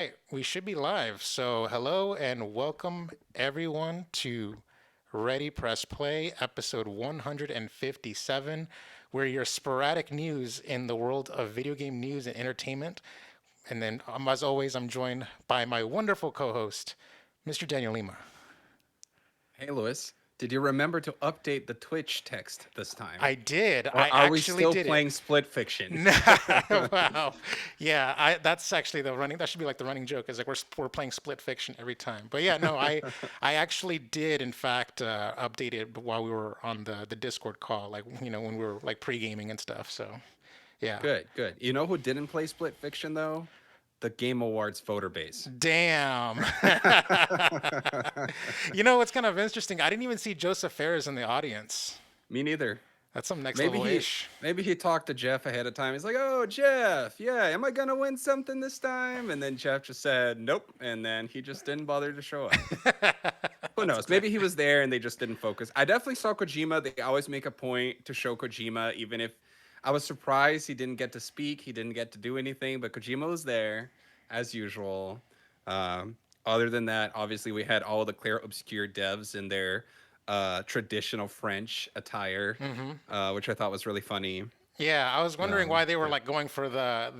Right, we should be live. So, hello and welcome everyone to Ready Press Play, episode 157, where your sporadic news in the world of video game news and entertainment. And then, as always, I'm joined by my wonderful co host, Mr. Daniel Lima. Hey, Lewis, did you remember to update the Twitch text this time? I did. Or I are we actually still did it. playing Split Fiction? Wow. Yeah, that's actually the running. That should be like the running joke. Is like we're playing split fiction every time. But yeah, no, I actually did in fact update it while we were on the Discord call, like when we were like pre gaming and stuff. So yeah. Good, good. You know who didn't play Split Fiction, though? The Game Awards voter base. Damn. What's kind of interesting? I didn't even see Joseph Ferris in the audience. Me neither. That's some next Maybe level he ish. maybe he talked to Jeff ahead of time. He's like, "Oh, Jeff, yeah, am I gonna win something this time?" And then Jeff just said, "Nope," and then he just didn't bother to show up. Who That's knows? Maybe he was there and they just didn't focus. I definitely saw Kojima. They always make a point to show Kojima, even if I was surprised he didn't get to speak, he didn't get to do anything, but Kojima was there as usual. Other than that, obviously, we had all the Claire Obscure devs in their traditional French attire, mm-hmm. which I thought was really funny. Yeah, I was wondering why they were Yeah. like going for the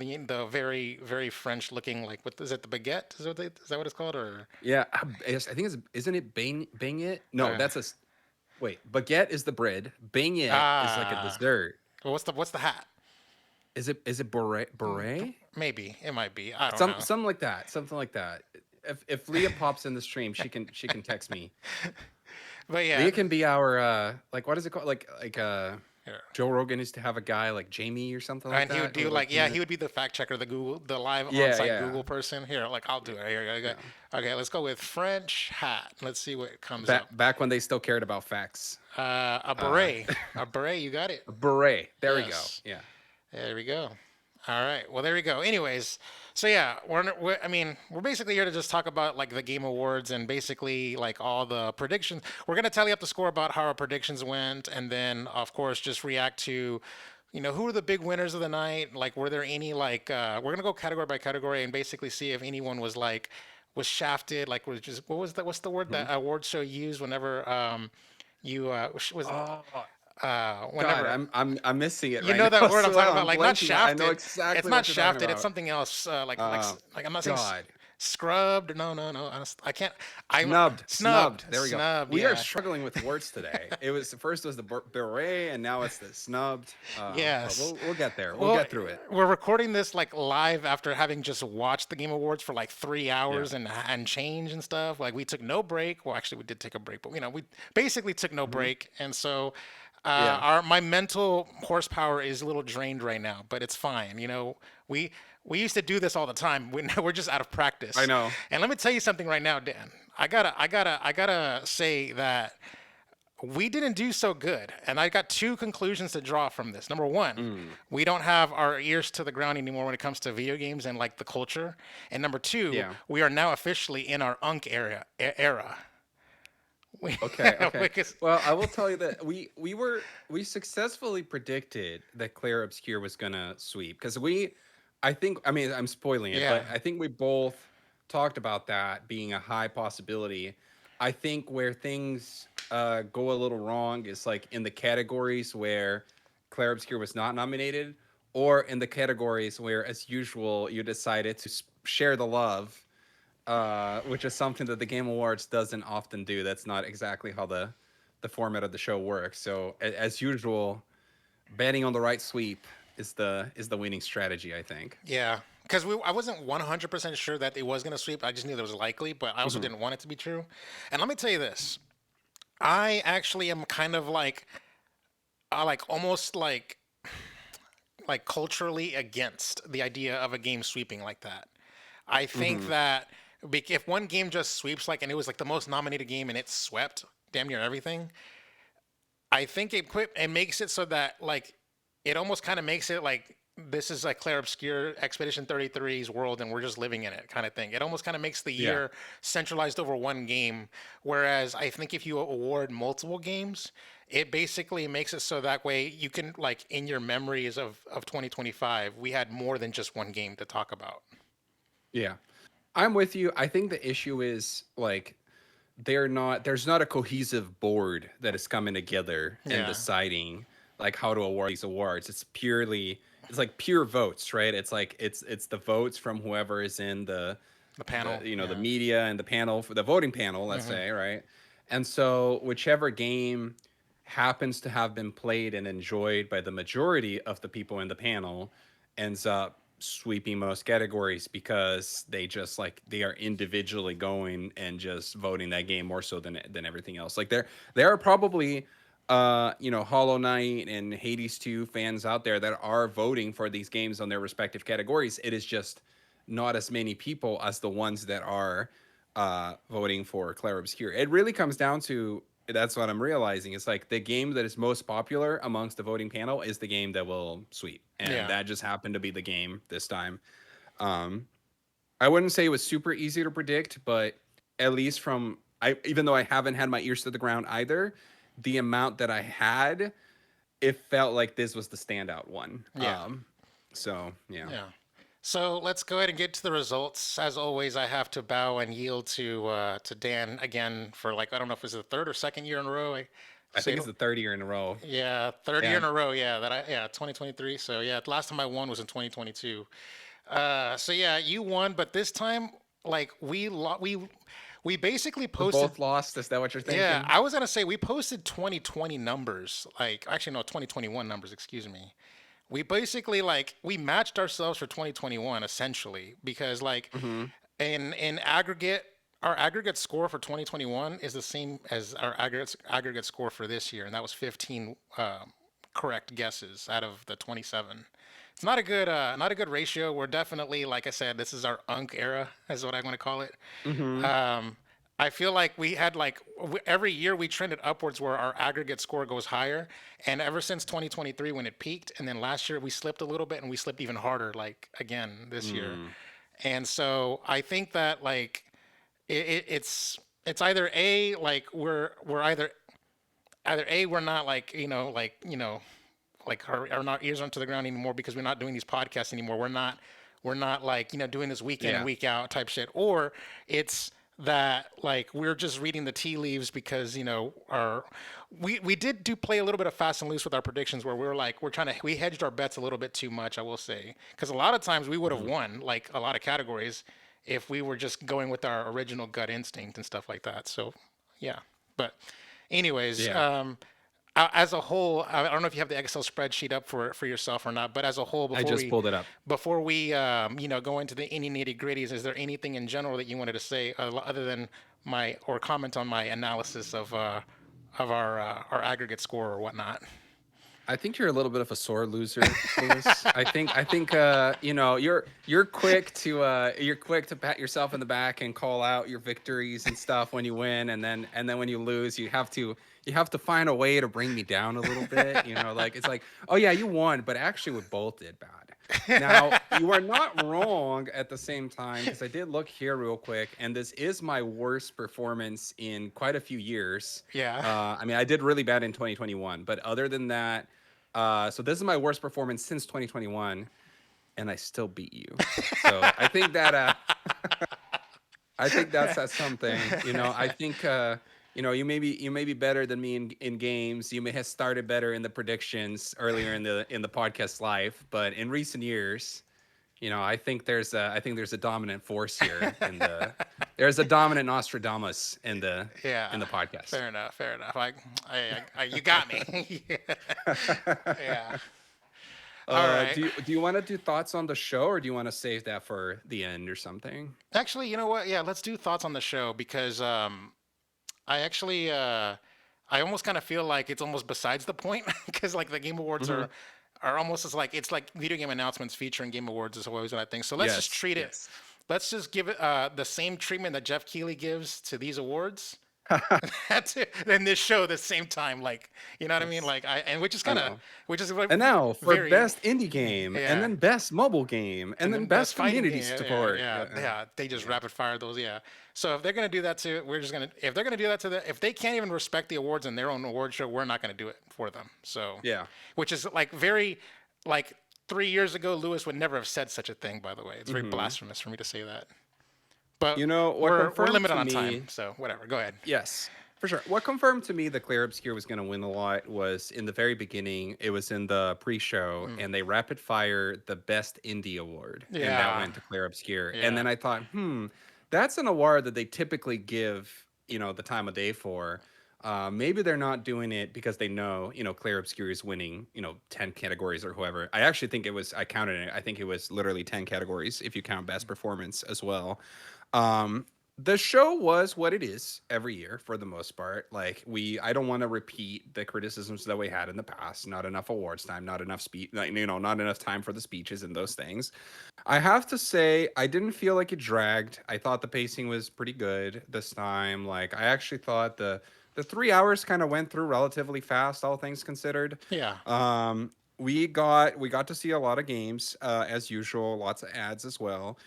very very French looking, like, what is it, the baguette? Is that what it's called, or Yeah, I think it's isn't it beignet? No, uh, that's wait. Baguette is the bread. Beignet is like a ah dessert. well, what's the hat? Is it beret? Maybe it might be. I don't Some know. something like that. Something like that. If Leah pops in the stream, she can text me. But yeah, Leah can be our like what is it called? Like here. Joe Rogan used to have a guy like Jamie or something like And he would that. do Who like like, yeah, came in. he would be the fact checker, the live Yeah, on-site yeah, Google person. Here, like, I'll do it. Here, okay, yeah. okay, let's go with French hat. Let's see what comes up. Back when they still cared about facts. A Uh, beret. A beret. You got it. beret. There we go. Yes. Yeah. There we go. All right. Well, there we go. Anyways, so yeah, I mean, we're basically here to just talk about like the Game Awards and basically like all the predictions. We're gonna tally up the score about how our predictions went, and then of course just react to, who are the big winners of the night. Like, were there any like we're gonna go category by category and basically see if anyone was shafted. Like, was just what's the word Mhm. that award show used whenever you was Oh God, whenever I'm missing it you right know now that word as I'm talking well. about, I'm like, not blanking. I know shafted. It's exactly not what you're talking shafted. It's about. something else. Uh, Like, I'm not saying God. scrubbed. No, no, no. I can't. I'm Snubbed, snubbed. snubbed. There we go. Snubbed. We are Yeah. struggling with words today. It was first was the beret, and now it's the snubbed. But Yes. we'll get there. We'll Well, get through it. we're recording this like live after having just watched the Game Awards for like 3 hours Yeah. and change and stuff. Like, we took no break. Well, actually, we did take a break, but we basically took no Hmm. break, and so Yeah. our my mental horsepower is a little drained right now, but it's fine. We we used to do this all the time. We're just out of I practice. know. And let me tell you something right now, Dan. I gotta say that we didn't do so good. And I got two conclusions to draw from this. Number one, Mm. we don't have our ears to the ground anymore when it comes to video games and like the culture. And number two, Yeah. we are now officially in our era. We, Okay. Okay. because, Well, I will tell you that we successfully predicted that Claire Obscure was gonna sweep because I think I mean I'm spoiling it, yeah, but I think we both talked about that being a high possibility. I think where things go a little wrong is like in the categories where Claire Obscure was not nominated, or in the categories where, as usual, you decided to share the love, which is something that the Game Awards doesn't often do. That's not exactly how the format of the show works. So, as usual, betting on the right sweep is the winning strategy, I think. yeah. Because I wasn't 100% sure that it was going to sweep. I just knew that it was likely, but I also Hmm. didn't want it to be true. And let me tell you this. I actually am kind of like, I like almost like culturally against the idea of a game sweeping like that. I think Hmm. that if one game just sweeps, like, and it was like the most nominated game and it swept damn near everything, I think it makes it so that like it almost kind of makes it like this is like Claire Obscure Expedition 33's world and we're just living in it kind of thing. It almost kind of makes the Yeah. year centralized over one game. Whereas I think if you award multiple games, it basically makes it so that way you can, like, in your memories of 2025, we had more than just one game to talk about. Yeah. I'm with you. I think the issue is like there's not a cohesive board that is coming together and Yeah, deciding like how to award these awards. It's like pure votes, right? It's like it's the votes from whoever is in the the panel. the Yeah. media and the panel for the voting panel, let's Hmm. say, right? And so whichever game happens to have been played and enjoyed by the majority of the people in the panel ends up sweeping most categories because they just like they are individually going and just voting that game more so than everything else. Like there are probably Hollow Knight and Hades 2 fans out there that are voting for these games on their respective categories. It is just not as many people as the ones that are voting for Clair Obscur. It really comes down to that's what I'm realizing. It's like the game that is most popular amongst the voting panel is the game that will sweep, and Yeah. that just happened to be the game this time. Um, I wouldn't say it was super easy to predict, but at least from I even though I haven't had my ears to the ground either, the amount that I had, it felt like this was the standout one. Yeah. So yeah. Yeah. So let's go ahead and get to the results. As always, I have to bow and yield to Dan again for like I don't know if it was the third or second year in a row. I I say think it's the third year in a row. yeah, third year Yeah. in a row. Yeah, 2023. So yeah, the last time I won was in 2022. So yeah, you won, but this time like we basically We posted. both lost. Is that what you're Yeah, thinking? I was gonna say we posted 2020 numbers. Like actually no, 2021 numbers. Excuse me. We basically like we matched ourselves for 2021 essentially because like Hmm. in aggregate our aggregate score for 2021 is the same as our aggregate score for this year, and that was 15 correct guesses out of the 27. It's not a good ratio. We're definitely, like I said, this is our unk era, is what I'm going to call it. Hmm. Um, I feel like we had like every year we trended upwards where our aggregate score goes higher, and ever since 2023 when it peaked, and then last year we slipped a little bit and we slipped even harder like again this year. Mm. And so I think that like it's either a like we're either a we're not like like our ears aren't to the ground anymore because we're not doing these podcasts anymore. We're not like doing this week in and Yeah. week out type shit, or it's that like we're just reading the tea leaves because our we did do play a little bit of fast and loose with our predictions where we hedged our bets a little bit too much, I will say, because a lot of times we would have Hmm. won like a lot of categories if we were just going with our original gut instinct and stuff like that. So yeah, but anyways, Yeah. as a whole, I don't know if you have the Excel spreadsheet up for yourself or not, but as a whole, I just pulled it up. before we go into the any nitty gritties, is there anything in general that you wanted to say other than my or comment on my analysis of our aggregate score or whatnot? I think you're a little bit of a sore loser, Lewis. I think you're quick to pat yourself in the back and call out your victories and stuff when you win, and then when you lose, you have to find a way to bring me down a little bit. Like it's like, oh yeah, you won, but actually we both did bad. Now, you are not wrong at the same time because I did look here real quick, and this is my worst performance in quite a few years. Yeah. I mean, I did really bad in 2021, but other than that, so this is my worst performance since 2021, and I still beat you. So I think that says something. I think you may be better than me in games. You may have started better in the predictions earlier in the podcast life, but in recent years, I think there's a dominant force here there's a dominant Nostradamus in the Yeah. podcast. Fair enough. Fair enough. You got me. Yeah. All right. Do you want to do thoughts on the show, or do you want to save that for the end or something? Actually, you know what? Yeah, let's do thoughts on the show because I actually I almost kind of feel like it's almost besides the point because like the Game Awards Hmm. are almost as like it's like video game announcements featuring Game Awards is always what I think. So let's just Yes, treat it. yes. Let's just give it the same treatment that Jeff Keighley gives to these awards. That's it. Then this show at the same time, like you know what I mean, Yes, like and I know. which is like And now for very best indie game, and yeah. then best mobile game, and And then then best best fighting community game, yeah, support. yeah, Yeah, yeah. They just yeah. rapid fire those, yeah. So if they're gonna do that to, we're just gonna. If they're gonna do that to if they can't even respect the awards in their own award show, we're not gonna do it for them. So, Yeah. which is like very, like 3 years ago, Lewis would never have said such a thing. By the way, it's very Hmm. blasphemous for me to say that. But You know what we're confirmed limited to on time, me? so whatever. Go ahead. Yes, for sure. What confirmed to me that Claire Obscure was going to win a lot was in the very beginning. It was in the pre-show, Mm. and they rapid fire the best indie award, and that Yeah, went to Claire Obscure. And yeah, then I thought, that's an award that they typically give, the time of day for. Maybe they're not doing it because they know, Claire Obscure is winning, 10 categories or whoever. I actually think it was, I counted it. I think it was literally 10 categories if you count best performance as well. Um, the show was what it is every year for the most part. Like I don't want to repeat the criticisms that we had in the past. Not enough awards time, not enough speech, not enough time for the speeches and those things. I have to say, I didn't feel like it dragged. I thought the pacing was pretty good this time. Like I actually thought the 3 hours kind of went through relatively fast, all things considered. yeah. We got to see a lot of games as usual, lots of ads as well.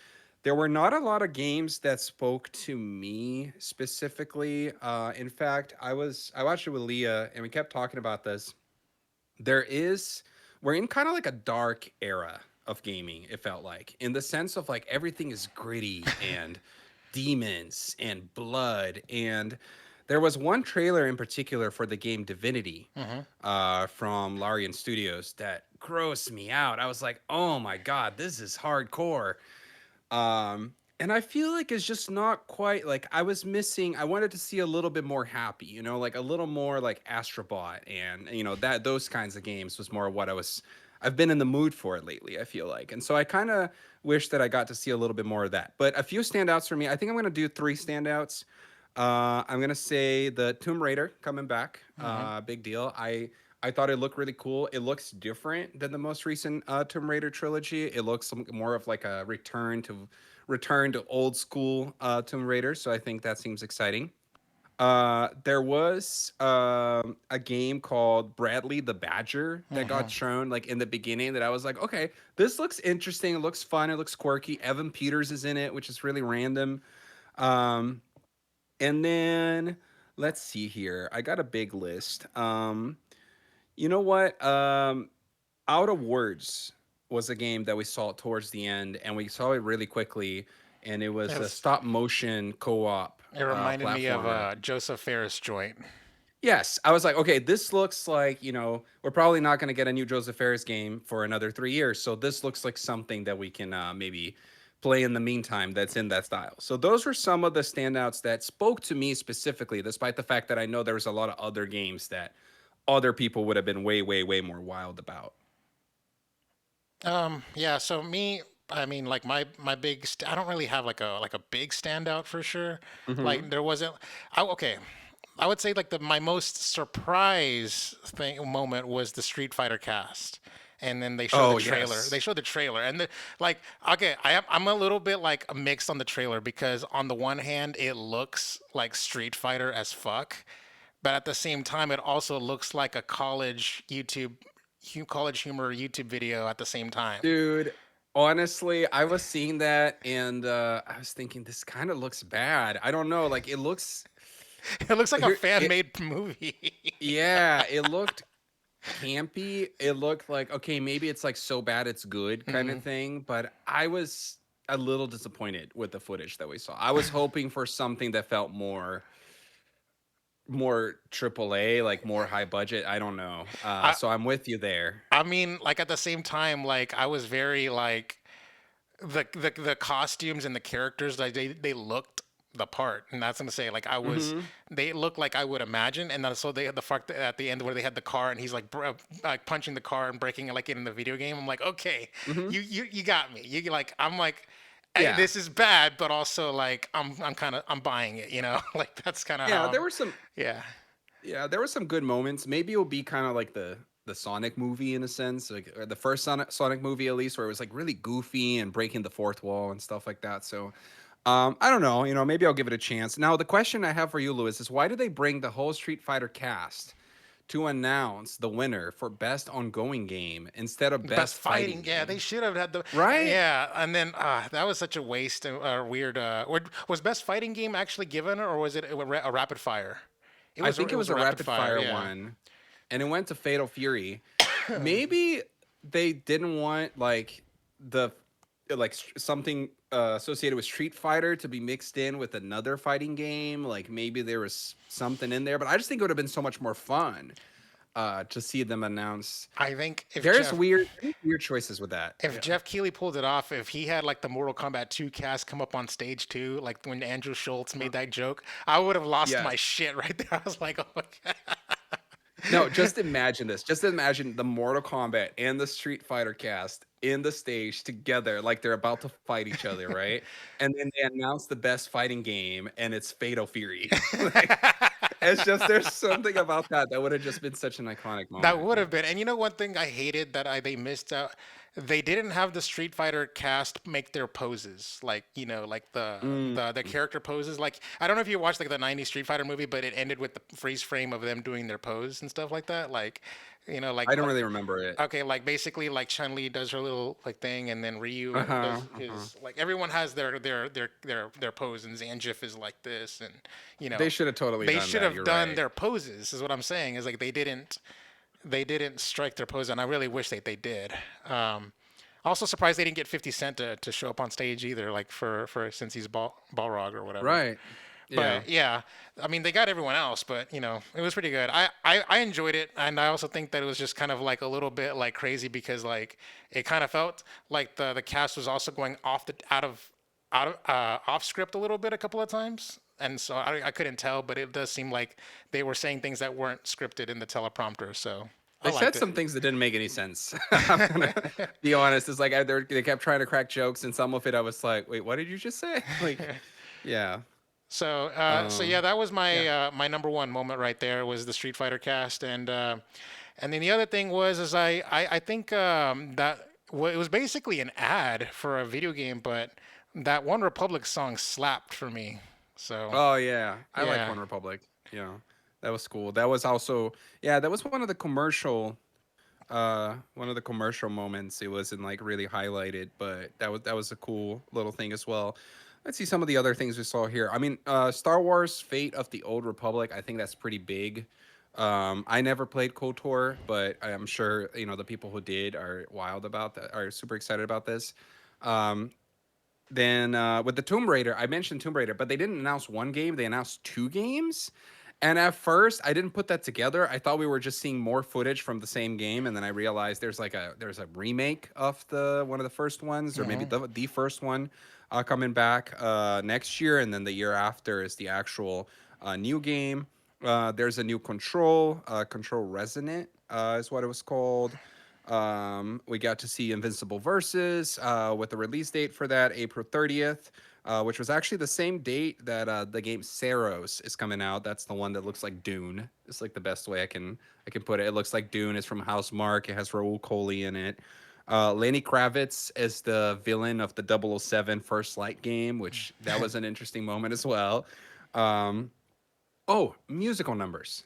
There were not a lot of games that spoke to me specifically. In fact, I watched it with Leah, and we kept talking about this. There is We're in kind of like a dark era of gaming. It felt like, in the sense of like everything is gritty and demons and blood. And there was one trailer in particular for the game Divinity Hmm. from Larian Studios that grossed me out. I was like, oh my god, this is hardcore. And I feel like it's just not quite like I was missing. I wanted to see a little bit more happy, like a little more like Astrobot, and that those kinds of games was more what I've been in the mood for it lately, I feel like. And so I kind of wish that I got to see a little bit more of that. But a few standouts for me. I think I'm going to do three standouts. I'm going to say the Tomb Raider coming back. Hmm. Big deal. I thought it looked really cool. It looks different than the most recent Tomb Raider trilogy. It looks more of like a return to old school Tomb Raider. So I think that seems exciting. There was a game called Bradley the Badger that got Hmm. shown like in the beginning that I was like, okay, this looks interesting. It looks fun. It looks quirky. Evan Peters is in it, which is really random. Um, and then let's see here. I got a big list. You know what? Out of Words was a game that we saw towards the end, and we saw it really quickly, and it It was a was. stop motion co-op It reminded me of platformer. Joseph Ferris joint. Yes, I was like, okay, this looks like, we're probably not going to get a new Joseph Ferris game for another 3 years, so this looks like something that we can maybe play in the meantime that's in that style. So those were some of the standouts that spoke to me specifically, despite the fact that I know there was a lot of other games that other people would have been way, way, way more wild about. Yeah. So me, I mean, like my big. I don't really have like a big standout for sure. Hmm. Like there wasn't. Okay. I would say like my most surprise thing moment was the Street Fighter cast. And then they showed the Oh, trailer. They yes. showed the trailer, and like, okay, I'm a little bit like mixed on the trailer because on the one hand, it looks like Street Fighter as fuck, but at the same time, it also looks like a college humor YouTube video at the same time. Dude, honestly, I was seeing that and I was thinking this kind of looks bad. I don't know, like it looks It looks like a here fan it made movie. yeah, it looked campy. It looked like okay, maybe it's like so bad it's good kind of Hmm. thing, but I was a little disappointed with the footage that we saw. I was hoping for something that felt more triple A, like more high budget. I don't know. I So I'm with you there. I mean, like at the same time, like I was very like the costumes and the characters, like they looked the part, and that's gonna say like Hmm. they looked like I would imagine. And then so they had the fuck at the end where they had the car and he's like like punching the car and breaking it like in the video game. I'm like, okay, Hmm. you got me. You like I'm like, "Hey, Yeah. this is bad, but also like I'm kind of I'm buying it, you know. Like that's kind of Yeah, how there I'm. were some Yeah. Yeah, there were some good moments. Maybe it'll be kind of like the Sonic movie in a sense, like or the first Sonic movie at least, where it was like really goofy and breaking the fourth wall and stuff like that. So, I don't know. Maybe I'll give it a chance. Now, the question I have for you, Lewis, is why do they bring the whole Street Fighter cast to announce the winner for best ongoing game instead of Best best fighting fighting, yeah, they game? should have had the Right? yeah, and then that was such a waste and weird. Was best fighting game actually given, or was it a rapid fire? I think It it was was a a rapid rapid fire, fire yeah. one, and it went to Fatal Fury. Maybe they didn't want like the something associated with Street Fighter to be mixed in with another fighting game. Like maybe there was something in there, but I just think it would have been so much more fun to see them announce. I think There's weird choices with that. if Yeah. Jeff Keighley pulled it off, if he had like the Mortal Kombat 2 cast come up on stage too, like when Andrew Schultz made that joke, I would have lost Yes. my shit right there. I was like, oh my god. No, just imagine this. Just imagine the Mortal Kombat and the Street Fighter cast in the stage together, like they're about to fight each other, right? And then they announce the best fighting game, and it's Fatal Fury. Like, it's just there's something about that would have just been such an iconic That moment. would have been. And you know one thing I hated that they missed out. They didn't have the Street Fighter cast make their poses, like like the Mm. character poses. Like I don't know if you watched like the '90s Street Fighter movie, but it ended with the freeze frame of them doing their pose and stuff like that. Like, I don't really remember it. okay, like basically like Chun Li does her little like thing, and then Ryu Uh-huh. does Uh-huh. his like everyone has their pose, and Zangief is like this, and you know They should have totally they done should that. have You're done right. their poses. Is what I'm saying. Is like they didn't strike their pose, and I really wish they did. Also surprised they didn't get 50 Cent to show up on stage either, like for since he's Balrog or whatever. Right. Yeah. But yeah, I mean they got everyone else, but it was pretty good. I enjoyed it, and I also think that it was just kind of like a little bit like crazy because like it kind of felt like the cast was also going off the out of off script a little bit a couple of times. And so I couldn't tell, but it does seem like they were saying things that weren't scripted in the teleprompter. So I They said liked it. some things that didn't make any sense. I'm gonna be honest. It's like they kept trying to crack jokes, and some of it I was like, "Wait, what did you just say?" Like, yeah, So yeah, that was yeah. my number one moment right there was the Street Fighter cast, and then the other thing was is I think that it was basically an ad for a video game, but that One Republic song slapped for me. So Oh yeah, I like yeah, One Republic. Yeah, that was cool. That was also yeah, that was one of the commercial moments. It wasn't like really highlighted, but that was a cool little thing as well. Let's see some of the other things we saw here. I mean, Star Wars: Fate of the Old Republic. I think that's pretty big. I never played KOTOR, but I'm sure the people who did are wild about that, are super excited about this. Um, then with the Tomb Raider, I mentioned Tomb Raider, but they didn't announce one game. They announced two games. And at first, I didn't put that together. I thought we were just seeing more footage from the same game, and then I realized there's a remake of the one of the first ones, or maybe hmm the first one coming back next year, and then the year after is the actual new game. There's a new Control Resonant is what it was called. We got to see Invincible Versus with the release date for that, April 30th, which was actually the same date that the game Saros is coming out. That's the one that looks like Dune. It's like the best way I can put it. It looks like Dune. It's from House Mark. It has Raul Coley in it. Lenny Kravitz is the villain of the 007 First Light game, which that was an interesting moment as well. Um, oh, musical numbers.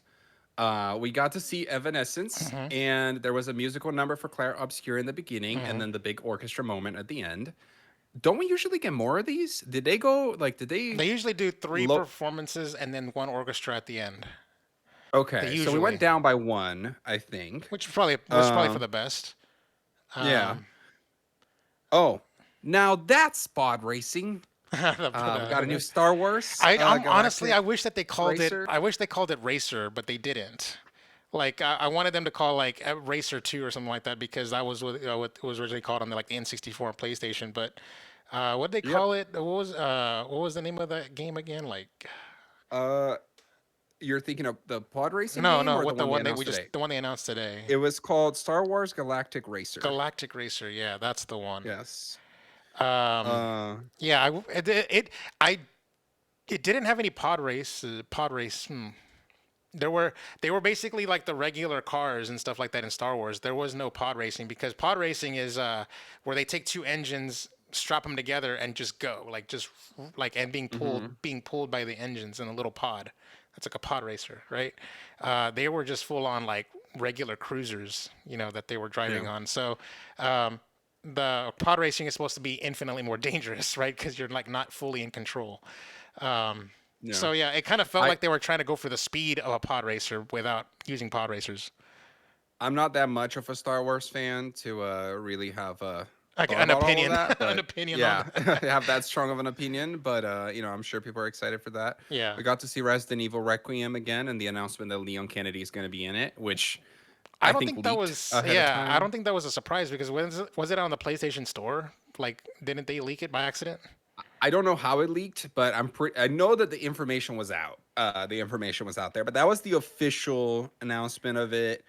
We got to see Evanescence, hmm and there was a musical number for Claire Obscure in the beginning, and hmm then the big orchestra moment at the end. Don't we usually get more of these? Did they go like? Did they they usually do three low? performances and then one orchestra at the end. They Okay, so we went usually, down by one, I think. which probably for Um, the best. yeah. Um, Oh, now that's pod racing. We got a new Star Wars I'm honestly, I Galactic wish that they called it. Racer. I wish they called it Racer, but they didn't. Like I wanted them to call like Racer 2 or something like that because that was what it was originally called on the N64 and PlayStation. But what they Yep. call it? What was the name of that game again? Like Uh, you're thinking of the pod racing no, game no, or the what the one they one they we announced just today? the one they announced today. It was called Star Wars Galactic Racer. Galactic Racer. Yeah, that's the one. Yes. Um, Uh, yeah, I it didn't have any pod race. There were they were basically like the regular cars and stuff like that in Star Wars. There was no pod racing because pod racing is where they take two engines, strap them together, and just go like just like and mhm. being pulled by the engines in a little pod. That's like a pod racer, right? They were just full on like regular cruisers, that they were Yeah. driving on. So the pod racing is supposed to be infinitely more dangerous, right? Because you're like not fully in control. Um, Yeah. so yeah, it kind of felt I like they were trying to go for the speed of a pod racer without using pod racers. I'm not that much of a Star Wars fan to really have Like thought an about all of opinion, that, an but opinion on yeah, that. I have that strong of an opinion. But I'm sure people are excited for that. Yeah. We got to see Resident Evil Requiem again, and the announcement that Leon Kennedy is going to be in it, which I I don't think think that leaked was, ahead of yeah, I time. don't think that was a surprise because was it on the PlayStation Store? Like, didn't they leak it by accident? I don't know how it leaked, but I know that the information was out. The information was out there, but that was the official announcement of it.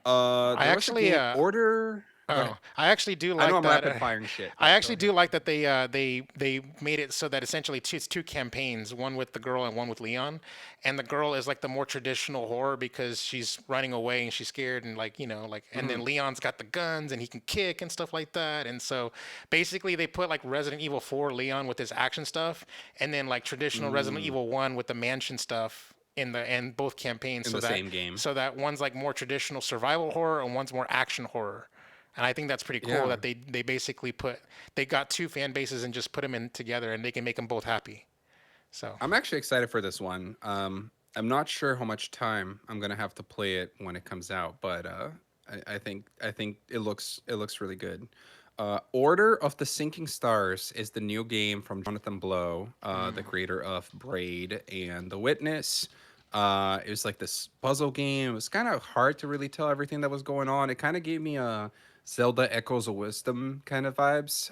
I There was a actually, game order. Go ahead. I actually do I know like I'm that. rapid firing shit, I but go actually do ahead. like that they made it so that essentially it's two campaigns, one with the girl and one with Leon, and the girl is like the more traditional horror because she's running away and she's scared and like like, and Mhm. then Leon's got the guns and he can kick and stuff like that, and so basically they put like Resident Evil 4 Leon with his action stuff, and then like traditional Resident Mm, Evil 1 with the mansion stuff in both campaigns, in so the that same game. one's like more traditional survival horror and one's more action horror. And I think that's pretty cool Yeah. that they basically they got two fan bases and just put them in together and they can make them both happy. So I'm actually excited for this one. I'm not sure how much time I'm gonna have to play it when it comes out, but I think it looks really good. Order of the Sinking Stars is the new game from Jonathan Blow, the creator of Braid and The Witness. It was like this puzzle game. It was kind of hard to really tell everything that was going on. It kind of gave me a Zelda Echoes of Wisdom kind of vibes.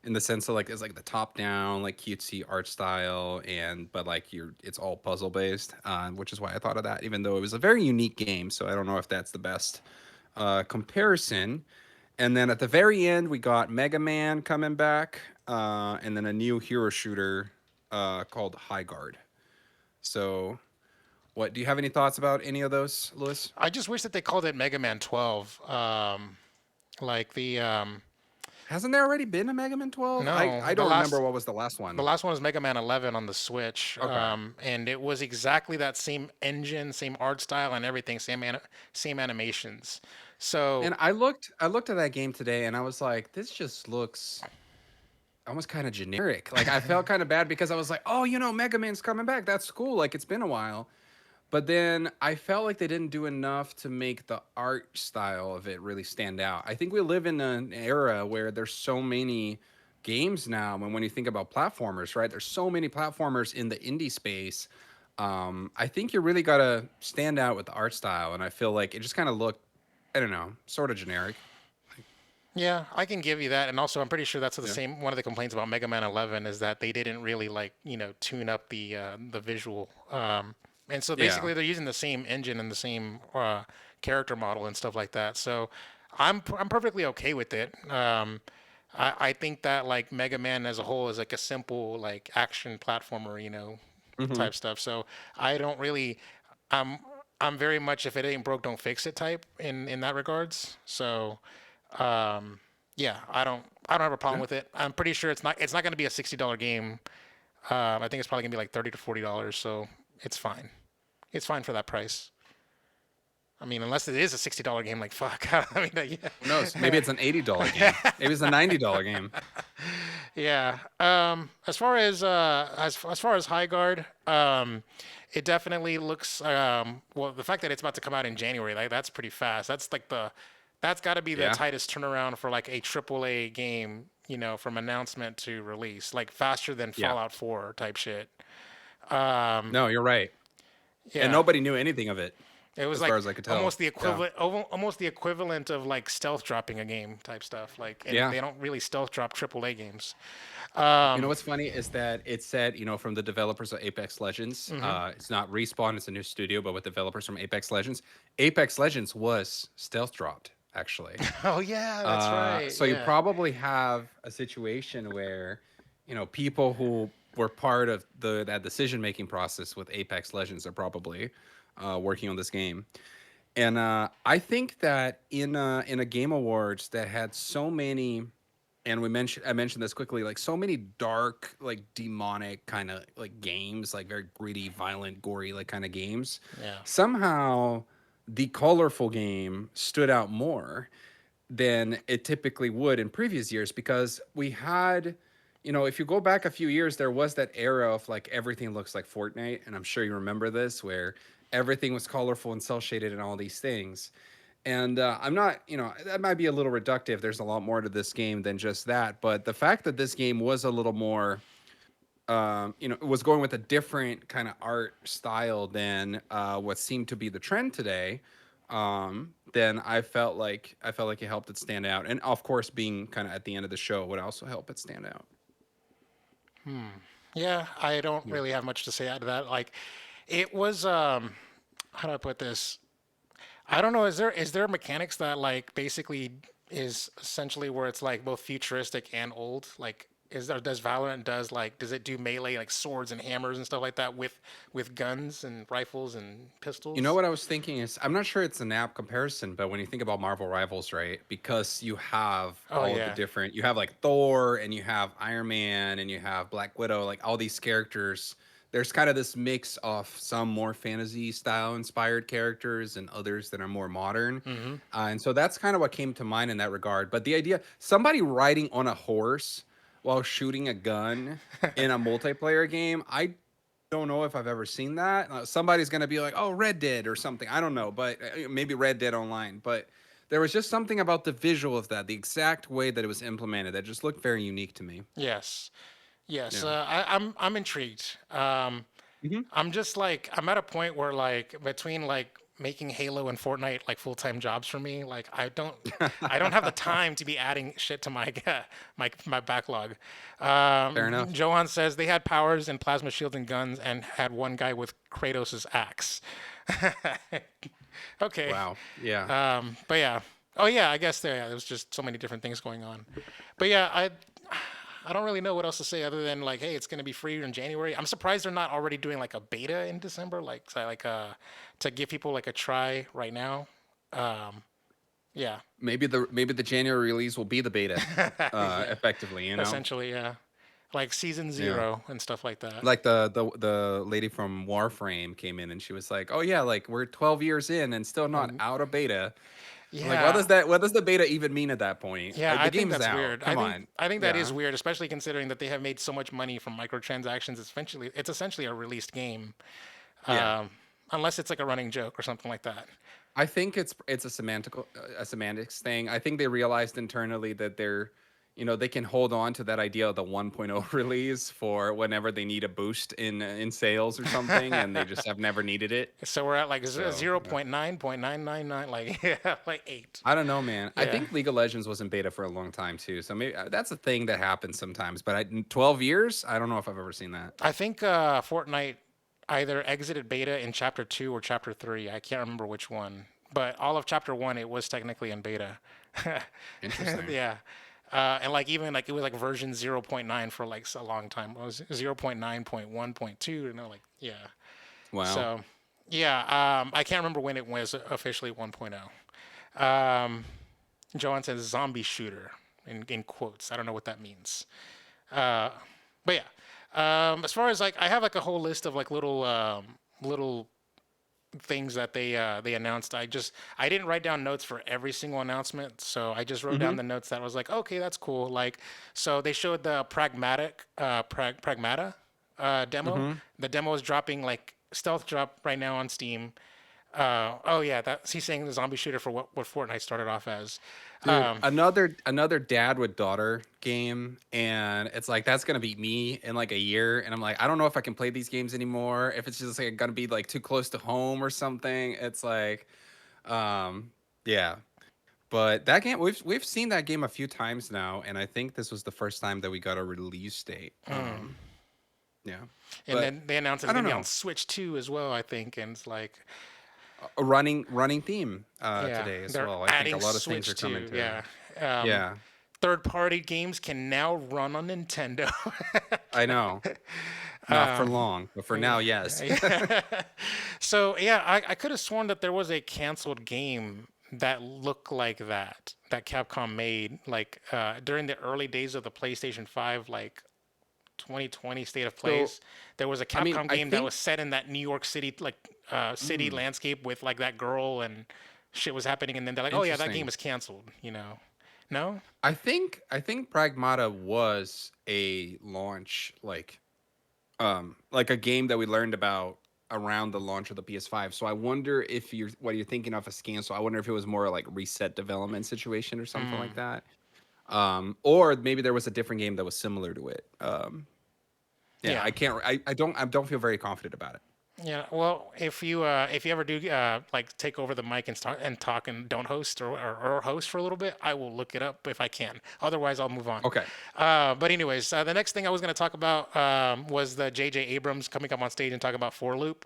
In the sense of like it's like the top down like cutesy art style, and but like it's all puzzle based, which is why I thought of that, even though it was a very unique game. So I don't know if that's the best comparison. And then at the very end we got Mega Man coming back, and then a new hero shooter called High Guard. So what do you have any thoughts about any of those, Lewis? I just wish that they called it Mega Man 12. Like Hasn't there already been a Mega Man 12? I no, I don't remember what was the last the one. last one was Mega Man 11 on the Switch, Okay. and it was exactly that same engine, same art style, and everything, same animations. So And I looked at that game today and I was like, this just looks almost kind of generic. Like I felt kind of bad because I was like, oh, Mega Man's coming back. That's cool. Like it's been a while. But then I felt like they didn't do enough to make the art style of it really stand out. I think we live in an era where there's so many games now, and when you think about platformers, right? There's so many platformers in the indie space. I think you really gotta stand out with the art style, and I feel like it just kind of looked, I don't know, sort of generic. yeah, I can give you that, and also I'm pretty sure that's the Yeah. same. One of the complaints about Mega Man 11 is that they didn't really like tune up the visual, and so Yeah. basically they're using the same engine and the same character model and stuff like that. So I'm perfectly okay with it. I think that like Mega Man as a whole is like a simple like action platformer, Hmm. type stuff. So I don't really, I'm I'm very much if it ain't broke, don't fix it type in that regards. So. Yeah, I don't have a problem Yeah. with it. I'm pretty sure it's not going to be a $60 game. I think it's probably going to be like $30 to $40, so it's fine. It's fine for that price. I mean, unless it is a $60 game, like fuck. I mean, Who knows? Maybe yeah. it's an $80 game. Maybe it's a $90 game. Yeah. As far as as far as High Guard, it definitely looks well. The fact that it's about to come out in January, like that's pretty fast. That's got to be the Yeah. tightest turnaround for like a AAA game, from announcement to release, like faster than Yeah. Fallout 4 type shit. Um, No, you're right. And yeah. nobody knew anything of it, It was as far like as I could tell. Yeah. almost the equivalent of like stealth dropping a game type stuff. Like, and Yeah. they don't really stealth drop AAA games. You know Um, what's funny is that it said, from the developers of Apex Legends. mhm. It's not Respawn, it's a new studio, but with developers from Apex Legends. Apex Legends was stealth dropped, actually. Oh yeah, that's right. So you Yeah. probably have a situation where, people who were part of that decision making process with Apex Legends are probably working on this game. And I think that in a Game Awards that had so many, and I mentioned this quickly, like so many dark, like demonic kind of like games, like very gritty, violent, gory, like kind of games. Yeah. Somehow, the colorful game stood out more than it typically would in previous years because we had, if you go back a few years, there was that era of like everything looks like Fortnite, and I'm sure you remember this, where everything was colorful and cel shaded and all these things. And I'm not, that might be a little reductive. There's a lot more to this game than just that. But the fact that this game was a little more, was going with a different kind of art style than what seemed to be the trend today, then I felt like it helped it stand out. And of course, being kind of at the end of the show would also help it stand out. Yeah, I don't Yeah. really have much to say out of that. Like, it was how do I put this? I don't know. Is there mechanics that like basically is essentially where it's like both futuristic and old? Like, is there does Valorant does it do melee like swords and hammers and stuff like that with guns and rifles and You know pistols? what I was thinking is I'm not sure it's an app comparison, but when you think about Marvel Rivals, right? Because you have Oh all of the yeah. different, you have like Thor and you have Iron Man and you have Black Widow, like all these characters. There's kind of this mix of some more fantasy style inspired characters and others that are more modern. Mm-hmm. And so that's kind of what came to mind in that regard. But the idea, somebody riding on a horse while shooting a gun in a multiplayer game, I don't know if I've ever seen that. Somebody's gonna be like, "Oh, Red Dead" or something. I don't know, but maybe Red Dead Online. But there was just something about the visual of that, the exact way that it was implemented, that just looked very unique to me. Yes. Yes. Yeah. I'm intrigued. Hmm. I'm just like I'm at a point where like between like making Halo and Fortnite like full-time jobs for me, like I don't have the time to be adding shit to my my backlog. Fair enough. Johan says they had powers and plasma shields and guns and had one guy with Kratos's axe. Okay. Wow. Yeah. But yeah. Oh yeah, I guess there was just so many different things going on. But yeah, I don't really know what else to say other than like, hey, it's gonna be free in January. I'm surprised they're not already doing like a beta in December, to give people like a try right now. Um, yeah, Maybe the January release will be the beta, yeah, effectively. essentially, yeah, like season Yeah. zero and stuff like that. Like the lady from Warframe came in and she was like, "Oh yeah, like we're 12 years in and still not And out of beta." I'm like, yeah, what does the beta even mean at that point? yeah, Like I the think game is that's out. weird. I Come think on. I think that is Yeah. weird, especially considering that they have made so much money from microtransactions. It's essentially a released game, Yeah. um, unless it's like a running joke or something like that. I think it's a semantics thing. I think they realized internally that they can hold on to that idea of the 1.0 release for whenever they need a boost in sales or something, and they just have never needed it. So we're at like So, zero yeah. point 0.9.999, like yeah, like eight. I don't know, man. I Yeah, think League of Legends was in beta for a long time too. So maybe that's a thing that happens sometimes, but in 12 years, I don't know if I've ever seen that. I think Fortnite either exited beta in chapter two or chapter three. I can't remember which one, but all of chapter one it was technically in beta. Interesting. Yeah, and like even like it was like version 0.9 for like a long time. It was 0.9.1.2, like yeah. Wow. So yeah, I can't remember when it was officially 1.0. Um, Joanne says zombie shooter in quotes. I don't know what that means. Uh, but yeah, as far as like I have like a whole list of like little things that they announced. I didn't write down notes for every single announcement, so I just wrote Hmm. down the notes that was like, okay, that's cool. Like, so they showed the Pragmata demo. Hmm. The demo is dropping like stealth drop right now on Steam. Oh yeah, that's he's saying the zombie shooter for what Fortnite started off as. Dude, Um, another dad with daughter game, and it's like that's gonna be me in like a year, and I'm like, I don't know if I can play these games anymore. If it's just like gonna be like too close to home or something. It's like, um, yeah. But that game, we've seen that game a few times now, and I think this was the first time that we got a release date. Yeah, and but then they announced it's I don't gonna be on know. Switch too as well, I think. And it's like, A running theme yeah, today as they're well. I think a adding lot of things are Switch coming too. to. Yeah. Um, Yeah, third-party games can now run on Nintendo. I know. Not for long, but for now, yes. Yeah. So yeah, I could have sworn that there was a canceled game that looked like that Capcom made like during the early days of the PlayStation 5, like 2020 State of So, Plays. There was a I mean, Capcom I game that think was set in that New York City like city mm, landscape with like that girl and shit was happening, and then they're like, oh yeah, that game interesting. is canceled. No? I think Pragmata was a launch like a game that we learned about around the launch of the PS5. So I wonder if what you're thinking of as cancel. I wonder if it was more like reset development situation or something like Mm, that. Or maybe there was a different game that was similar to it. Yeah, yeah. I can't. I don't feel very confident about it. Yeah, well, if you ever do like take over the mic and talk and don't host or host for a little bit, I will look it up if I can. Otherwise, I'll move on. Okay. But anyways, the next thing I was going to talk about was the J.J. Abrams coming up on stage and talking about Four Loop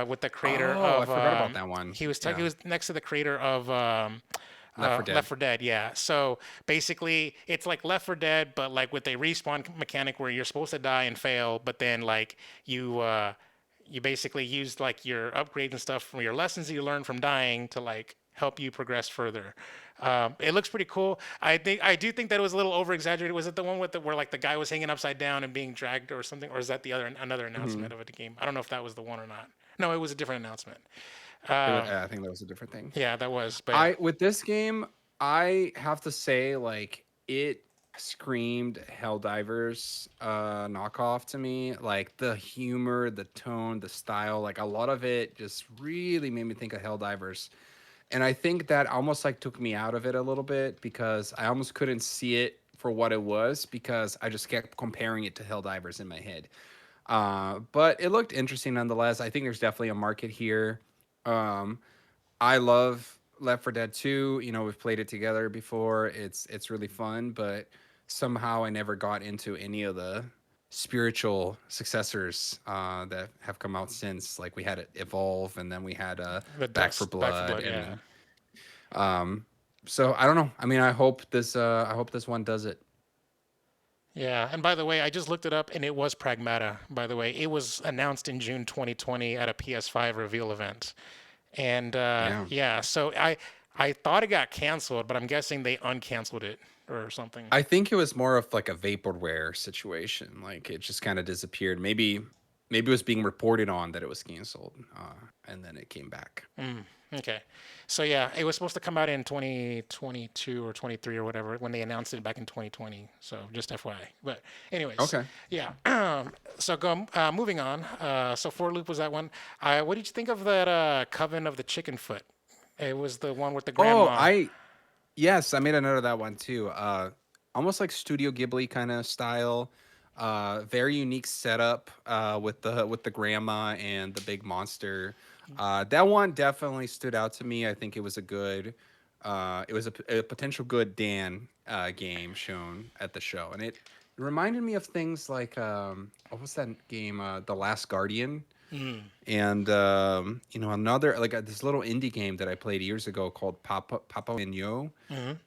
with the creator Oh, I of forgot about that one. he Yeah, was next to the creator of Left 4 Left Dead. 4 Dead, yeah. So basically, it's like Left 4 Dead, but like with a respawn mechanic where you're supposed to die and fail, but then like you basically use like your upgrades and stuff from your lessons that you learned from dying to like help you progress further. It looks pretty cool. I do think that it was a little over exaggerated. Was it the one with where like the guy was hanging upside down and being dragged or something, or is that the another Hmm. announcement of a game? I don't know if that was the one or not. No, it was a different announcement. Uh, I think that was a different thing. yeah, that was. But yeah. I with this game, I have to say, like, it screamed Helldivers knockoff to me. Like the humor, the tone, the style, like a lot of it just really made me think of Helldivers. And I think that almost like took me out of it a little bit because I almost couldn't see it for what it was because I just kept comparing it to Helldivers in my head. But it looked interesting nonetheless. I think there's definitely a market here. Um, I love Left 4 Dead 2. You know, we've played it together before. It's really fun, but somehow I never got into any of the spiritual successors that have come out since. Like we had Evolve, and then we had The Back for Dust, Back for Blood, Blood, and yeah. then so I don't know. I mean, I hope this one does it. Yeah, and by the way, I just looked it up and it was Pragmata, by the way. It was announced in June 2020 at a PS5 reveal event. And Yeah. yeah, so I thought it got canceled, but I'm guessing they uncanceled it or something. I think it was more of like a vaporware situation. Like it just kind of disappeared. Maybe it was being reported on that it was canceled, and then it came back. Mm, okay. So yeah, it was supposed to come out in 2022 or 23 or whatever when they announced it back in 2020. So just FYI. But anyways, Okay. yeah. So moving on. So For Loop was that one. What did you think of that Coven of the Chicken Foot? It was the one with the Oh, grandma. I yes, I made a note of that one too. Almost like Studio Ghibli kind of style. Very unique setup with the grandma and the big monster. That one definitely stood out to me. I think it was a good, it was a potential good Dan game shown at the show, and it reminded me of things like what was that game? The Last Guardian. Mm, And you know, another like this little indie game that I played years ago called Papa and Yo, mm,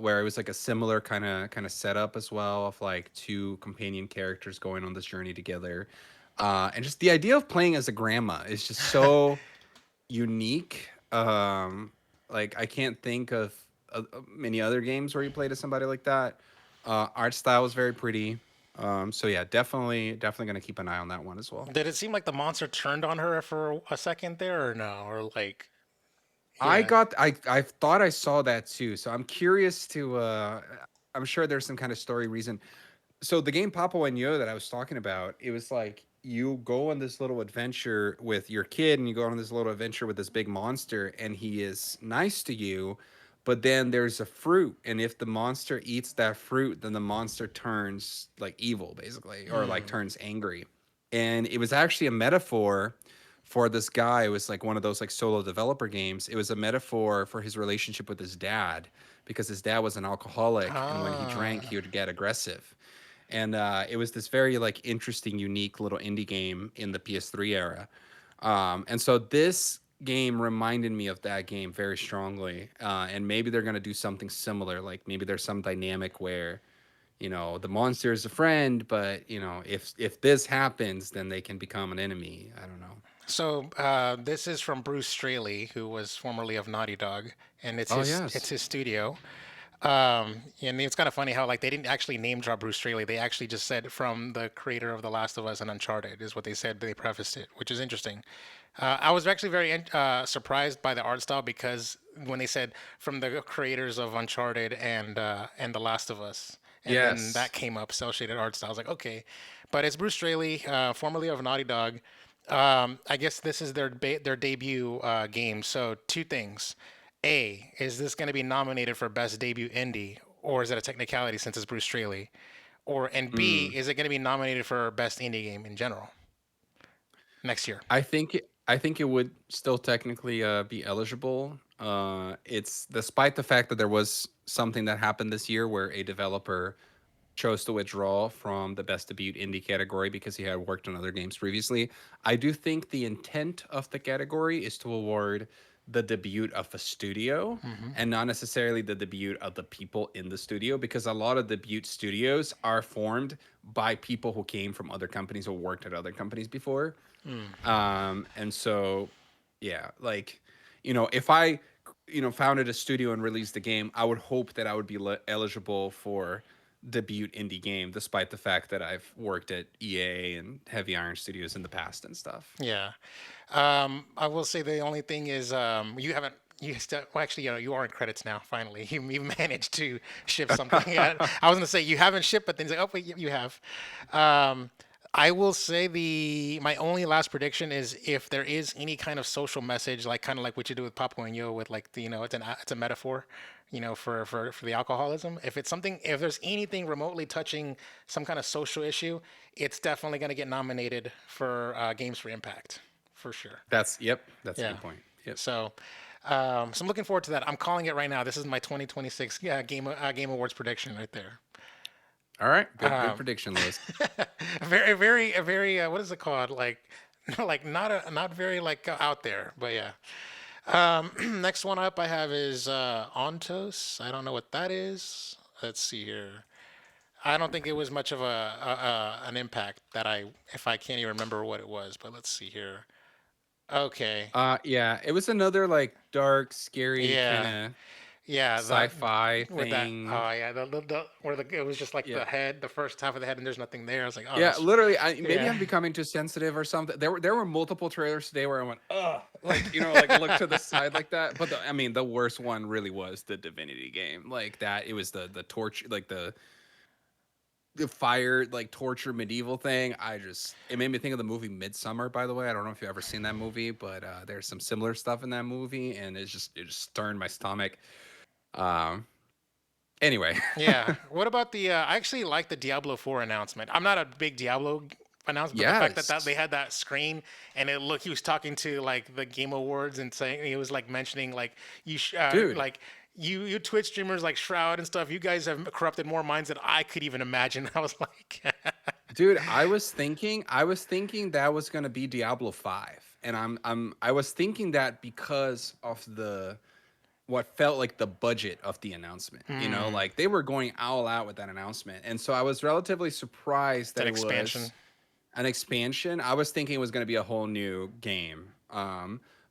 where it was like a similar kind of setup as well of like two companion characters going on this journey together, and just the idea of playing as a grandma is just so unique. Like I can't think of many other games where you played as somebody like that. Art style was very pretty. So yeah, definitely gonna keep an eye on that one as well. Did it seem like the monster turned on her for a second there, or no? Or like, I yeah. got I thought I saw that too. So I'm curious to I'm sure there's some kind of story reason. So the game Papo and Yo that I was talking about, it was like you go on this little adventure with your kid and you go on this little adventure with this big monster and he is nice to you, but then there's a fruit and if the monster eats that fruit, then the monster turns like evil basically or like Mm, turns angry. And it was actually a metaphor for this guy. It was like one of those like solo developer games. It was a metaphor for his relationship with his dad because his dad was an alcoholic and when he drank ah. he would get aggressive. And it was this very like interesting unique little indie game in the PS3 era. And so this game reminded me of that game very strongly. And maybe they're going to do something similar, like maybe there's some dynamic where you know the monster is a friend, but you know if this happens then they can become an enemy. I don't know. So this is from Bruce Straley, who was formerly of Naughty Dog, and Oh it's yes. his studio. And it's kind of funny how like they didn't actually name drop Bruce Straley. They actually just said from the creator of The Last of Us and Uncharted is what they said. They prefaced it, which is interesting. I was actually very surprised by the art style because when they said from the creators of Uncharted and The Last of Us, and then Yes. that came up, cel shaded art style. I was like, okay, but it's Bruce Straley, formerly of Naughty Dog. I guess this is their debut game. So two things: A, is this going to be nominated for best debut indie, or is it a technicality since it's Bruce Straley? Or and B, Mm. is it going to be nominated for best indie game in general next year? I think it would still technically be eligible. It's despite the fact that there was something that happened this year where a developer chose to withdraw from the best debut indie category because he had worked on other games previously. I do think the intent of the category is to award the debut of a studio Hmm. and not necessarily the debut of the people in the studio, because a lot of debut studios are formed by people who came from other companies or worked at other companies before. Mm. And so, yeah, like, if I, founded a studio and released the game, I would hope that I would be eligible for debut indie game, despite the fact that I've worked at EA and Heavy Iron Studios in the past and stuff. Yeah. I will say the only thing is you haven't. You still, well, actually, you are in credits now. Finally, you managed to ship something. Yeah, I was gonna say you haven't shipped, but then it's like, oh wait, you have. Um, I will say my only last prediction is if there is any kind of social message, like kind of like what you do with Papo and Yo, with like it's a metaphor, for the alcoholism. If it's something, if there's anything remotely touching some kind of social issue, it's definitely gonna get nominated for Games for Impact for sure. That's a Yeah. good point. Yep. So, so I'm looking forward to that. I'm calling it right now. This is my 2026 Game Awards prediction right there. All right. Good Um, prediction, Lewis. a very what is it called? Like, like not very like out there, but yeah. Next one up I have is Ontos. I don't know what that is. Let's see here. I don't think it was much of an impact that if I can't even remember what it was, but let's see here. Okay. Yeah, it was another like dark, scary kind Yeah. of Yeah, the sci-fi with that. thing. Oh yeah, the where it was just like Yeah. the head, the first half of the head, and there's nothing there. I was like, oh, Yeah, that's literally. Maybe yeah, I'm becoming too sensitive or something. There were multiple trailers today where I went, ugh, like, like look to the side like that. But I mean, the worst one really was the Divinity game. Like that, it was the torture, like the fire, like torture medieval thing. It made me think of the movie Midsummer. By the way, I don't know if you've ever seen that movie, but there's some similar stuff in that movie, and it just turned my stomach. Um. Anyway. yeah. What about the? I actually like the Diablo 4 announcement. I'm not a big Diablo announcement, but the fact that Yes, they had that screen and he was talking to like the Game Awards and saying he was like mentioning like dude. like you Twitch streamers like Shroud and stuff. You guys have corrupted more minds than I could even imagine. I was like, Dude, I was thinking that was gonna be Diablo 5. And I was thinking that because of the what felt like the budget of the announcement. hmm, Like they were going all out with that announcement. And so I was relatively surprised that that it expansion. was an expansion. I was thinking it was gonna be a whole new game.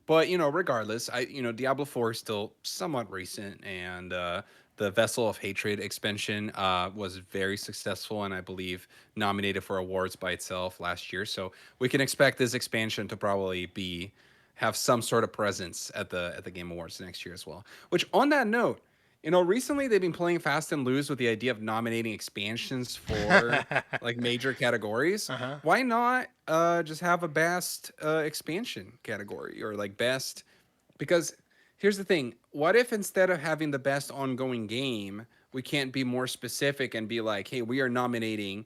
But regardless, Diablo 4 is still somewhat recent, and the Vessel of Hatred expansion was very successful, and I believe nominated for awards by itself last year. So we can expect this expansion to probably have some sort of presence at the Game Awards next year as well. Which, on that note, recently they've been playing fast and loose with the idea of nominating expansions for like major categories. Uh-huh. Why not just have a best expansion category, or like best? Because here's the thing: what if instead of having the best ongoing game, we can't be more specific and be like, hey, we are nominating,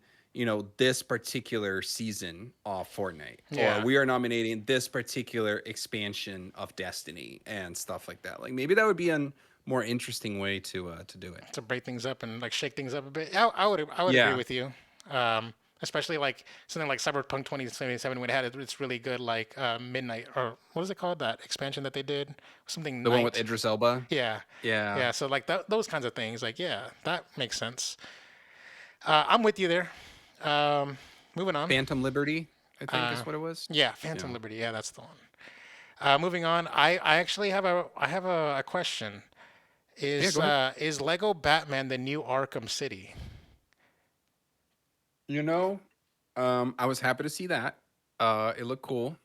this particular season of Fortnite, or Yeah. we are nominating this particular expansion of Destiny and stuff like that. Like maybe that would be a more interesting way to do it. To break things up and like shake things up a bit. I would agree Yeah. with you. Especially like something like Cyberpunk 2077 when it had its really good like midnight or what is it called, that expansion that they did, something The one with night. Idris Elba. Yeah, Yeah. yeah. So like those kinds of things, like yeah, that makes sense. I'm with you there. Moving on. Phantom Liberty, I think Uh, is what it was. yeah, Phantom Yeah. Liberty. Yeah, that's the one. Moving on. I actually have a question. Yeah, go ahead. Is Lego Batman the new Arkham City? You know, I was happy to see that. It looked cool.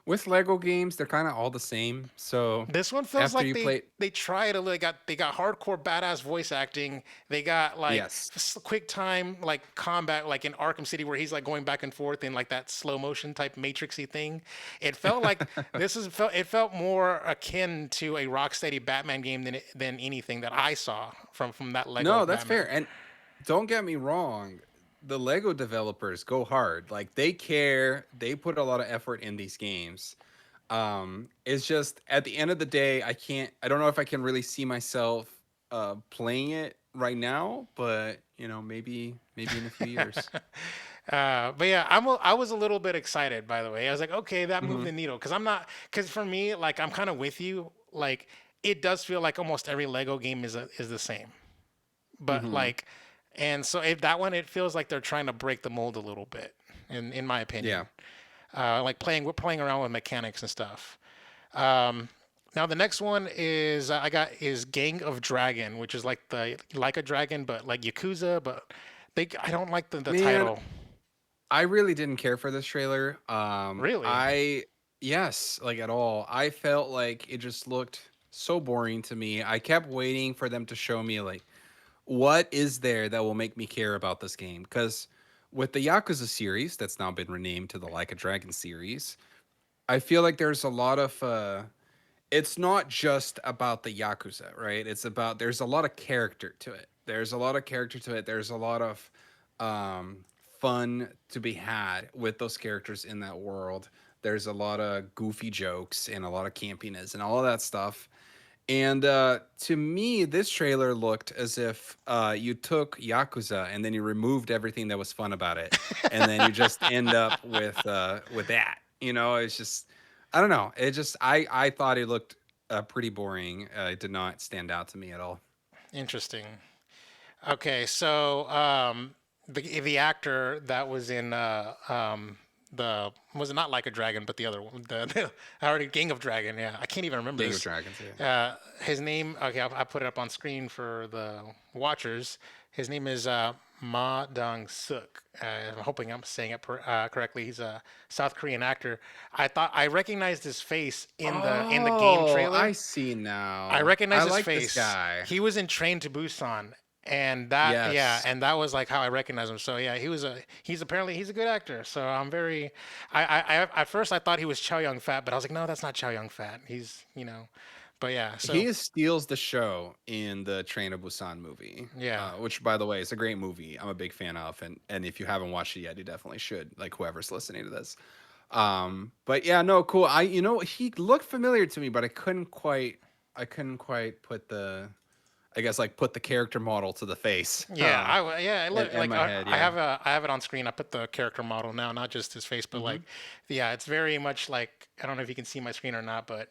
with Lego games, they're kind of all the same. So This one feels after like you play, they tried a little. They got hardcore badass voice acting. They got like yes, quick time like combat like in Arkham City where he's like going back and forth in like that slow motion type matrixy thing. It felt like it felt more akin to a Rocksteady Batman game than anything that I saw from that Lego no, that's Batman. fair. And don't get me wrong, the Lego developers go hard. Like they care, they put a lot of effort in these games. It's just at the end of the day, I don't know if I can really see myself playing it right now, but maybe in a few years. But yeah, I was a little bit excited, by the way. I was like, okay, that moved Hmm. the needle. Because for me, like, I'm kind of with you. Like, it does feel like almost every Lego game is the same. But, Hmm. like, and so that one, it feels like they're trying to break the mold a little bit, in my Yeah. opinion. Like, we're playing around with mechanics and stuff. Um, Now the next one is I got is Gang of Dragon, which is like a dragon, but like Yakuza. But I don't like the Man, title. I really didn't care for this trailer. Really? Yes, like at all. I felt like it just looked so boring to me. I kept waiting for them to show me like what is there that will make me care about this game? Because with the Yakuza series, that's now been renamed to the Like a Dragon series, I feel like there's a lot of it's not just about the Yakuza, right? There's a lot of character to it. There's a lot of um, fun to be had with those characters in that world. There's a lot of goofy jokes and a lot of campiness and all of that stuff. And to me, this trailer looked as if you took Yakuza and then you removed everything that was fun about it, and then you just end up with that. It's just I don't know. I thought it looked pretty boring. It did not stand out to me at all. Interesting. Okay, so the actor that was in the was it not like a dragon, but the other one, I already Gang of Dragon. Yeah, I can't even remember Gang of this. Dragons. Yeah. His name. Okay, I put it up on screen for the watchers. His name is Ma Dong Suk. I'm hoping I'm saying it correctly. He's a South Korean actor. I recognized his face in the game Oh, I trailer. see I now. I recognize his like this face. guy. He was in Train to Busan, Yes. and that was like how I recognized him. So yeah, he's apparently he's a good actor. So I'm very, at first I thought he was Chow Yun Fat, but I was like, no, that's not Chow Yun Fat. But yeah, so He steals the show in the Train to Busan movie, yeah, which, by the way, is a great movie. I'm a big fan of, and if you haven't watched it yet, you definitely should. Like whoever's listening to this. But yeah, no, cool. He looked familiar to me, but I couldn't quite put I guess like put the character model to the face. yeah. Look, In like my head, I yeah. have it on screen. I put the character model now, not just his face, but like, Hmm. yeah, it's very much like I don't know if you can see my screen or not, but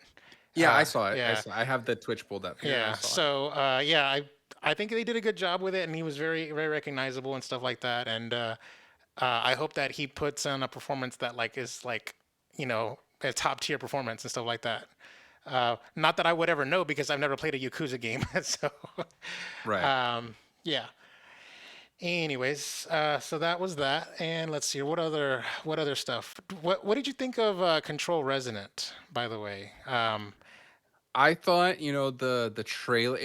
Yeah, I saw it. yeah. I have the Twitch pulled up here. I Yeah. saw it. So yeah, I think they did a good job with it, and he was very recognizable and stuff like that. And I hope that he puts on a performance that like is like a top tier performance and stuff like that. Not that I would ever know because I've never played a Yakuza game. So Right. um, yeah. Anyways, so that was that, and let's see what other stuff. What did you think of Control Resonant, by the way? I thought, the trailer.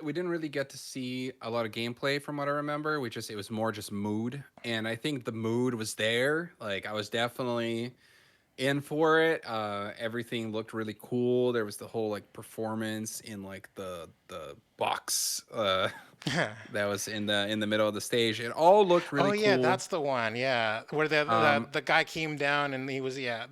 We didn't really get to see a lot of gameplay from what I remember. It was more just mood, and I think the mood was there. Like I was definitely in for it. Everything looked really cool. There was the whole like performance in like the box that was in the middle of the stage. It all looked Oh really yeah, cool. that's the one. Yeah, where Um, the guy came down and he was yeah,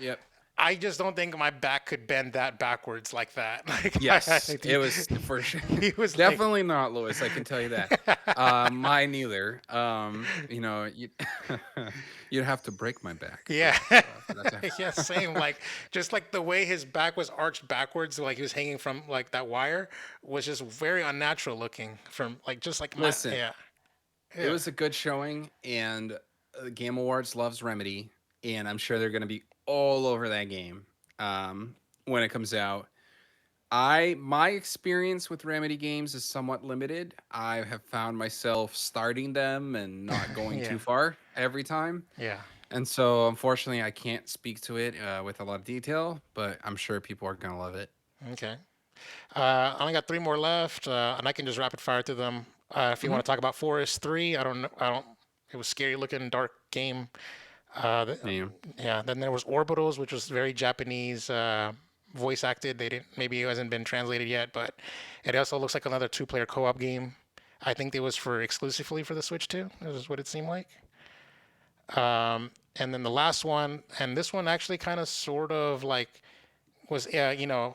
yeah. I just don't think my back could bend that bawards like that. Yes, it was for sure. He was like, Definitely not, Lewis. I can tell you that. Mine neither. You'd have to break my back yeah, for that to. yeah, same. Like just like the way his back was arched backwards, like he was hanging from like that wire, was just very unnatural looking. From like just like my Listen, yeah, it yeah, was a good showing, and Game Awards loves Remedy, and I'm sure they're going to be all over that game when it comes out. My experience with Remedy games is somewhat limited. I have found myself starting them and not going yeah, too far every time. yeah. And so, unfortunately, I can't speak to it with a lot of detail, but I'm sure people are gonna love it. Okay. I only got three more left, and I can just rapid fire through them. If you Hmm. want to talk about Forest 3, I don't know. I don't. It was scary looking, dark game. Yeah. Yeah. Then there was Orbitals, which was very Japanese, voice acted. They didn't. Maybe it hasn't been translated yet, but it also looks like another two-player co-op game. I think it was for exclusively for the Switch too. This is what it seemed like. And then the last one, and this one actually kind of sort of like was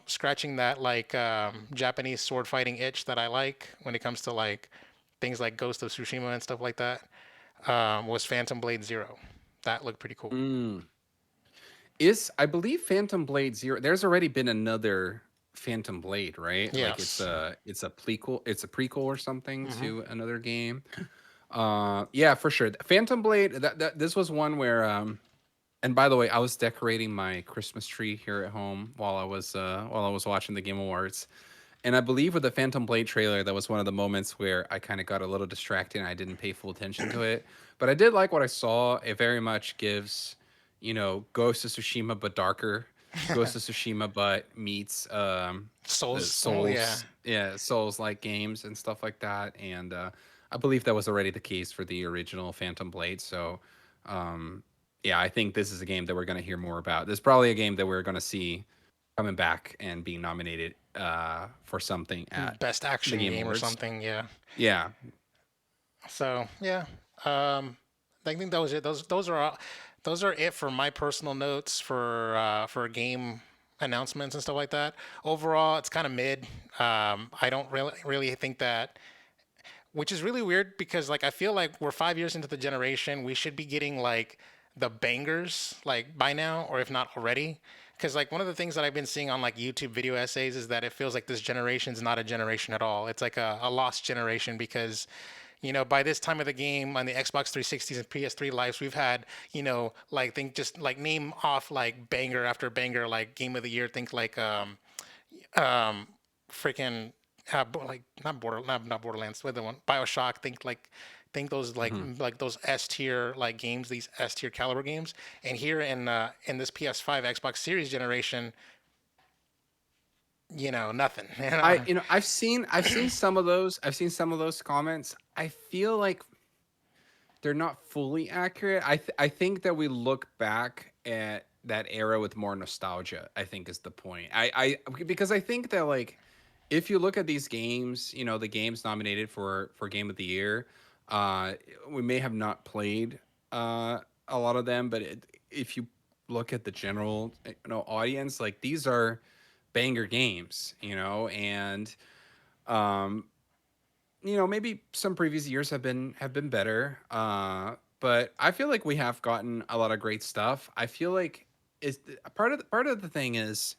scratching that like Japanese sword fighting itch that I like when it comes to like things like Ghost of Tsushima and stuff like that. Was Phantom Blade Zero. That looked pretty cool. Mm. Is I believe Phantom Blade Zero? There's already been another Phantom Blade, right? Like Yes. it's a prequel. It's a prequel or something Hmm. to another game. Yeah, for sure. Phantom Blade. That this was one where And by the way, I was decorating my Christmas tree here at home while I was watching the Game Awards. And I believe with the Phantom Blade trailer, that was one of the moments where I kind of got a little distracted and I didn't pay full attention to it. But I did like what I saw. It very much gives, Ghost of Tsushima but darker. Ghost of Tsushima but meets the Souls. Oh yeah. Souls, yeah, Souls like games and stuff like that. And I believe that was already the case for the original Phantom Blade. So um, yeah, I think this is a game that we're going to hear more about. This is probably a game that we're going to see coming back and being nominated for something at Best the action Game game or Awards. something. Yeah. Yeah. So yeah. I think that was it. Those are it for my personal notes for game announcements and stuff like that. Overall, it's kind of mid. I don't really think that, which is really weird because like I feel like we're 5 years into the generation. We should be getting like the bangers like by now, or if not already. Because like one of the things that I've been seeing on like YouTube video essays is that it feels like this generation's not a generation at all. It's like a lost generation because by this time of the game on the Xbox 360s and PS3 lives, we've had, like think just like name off like banger after banger, like game of the year. Think like um freaking like not Borderlands, with the one Bioshock. Think those Hmm. like those S tier like games, these S tier caliber games. And here in this PS5 Xbox Series generation, nothing. I've seen some of those. I've seen some of those comments. I feel like they're not fully accurate. I think that we look back at that era with more nostalgia, I think is the point. Because I think that like if you look at these games, the games nominated for Game of the Year, uh we may have not played a lot of them, but if you look at the general audience, like these are banger games, and um maybe some previous years have been better, but I feel like we have gotten a lot of great stuff. I feel like is part of the thing is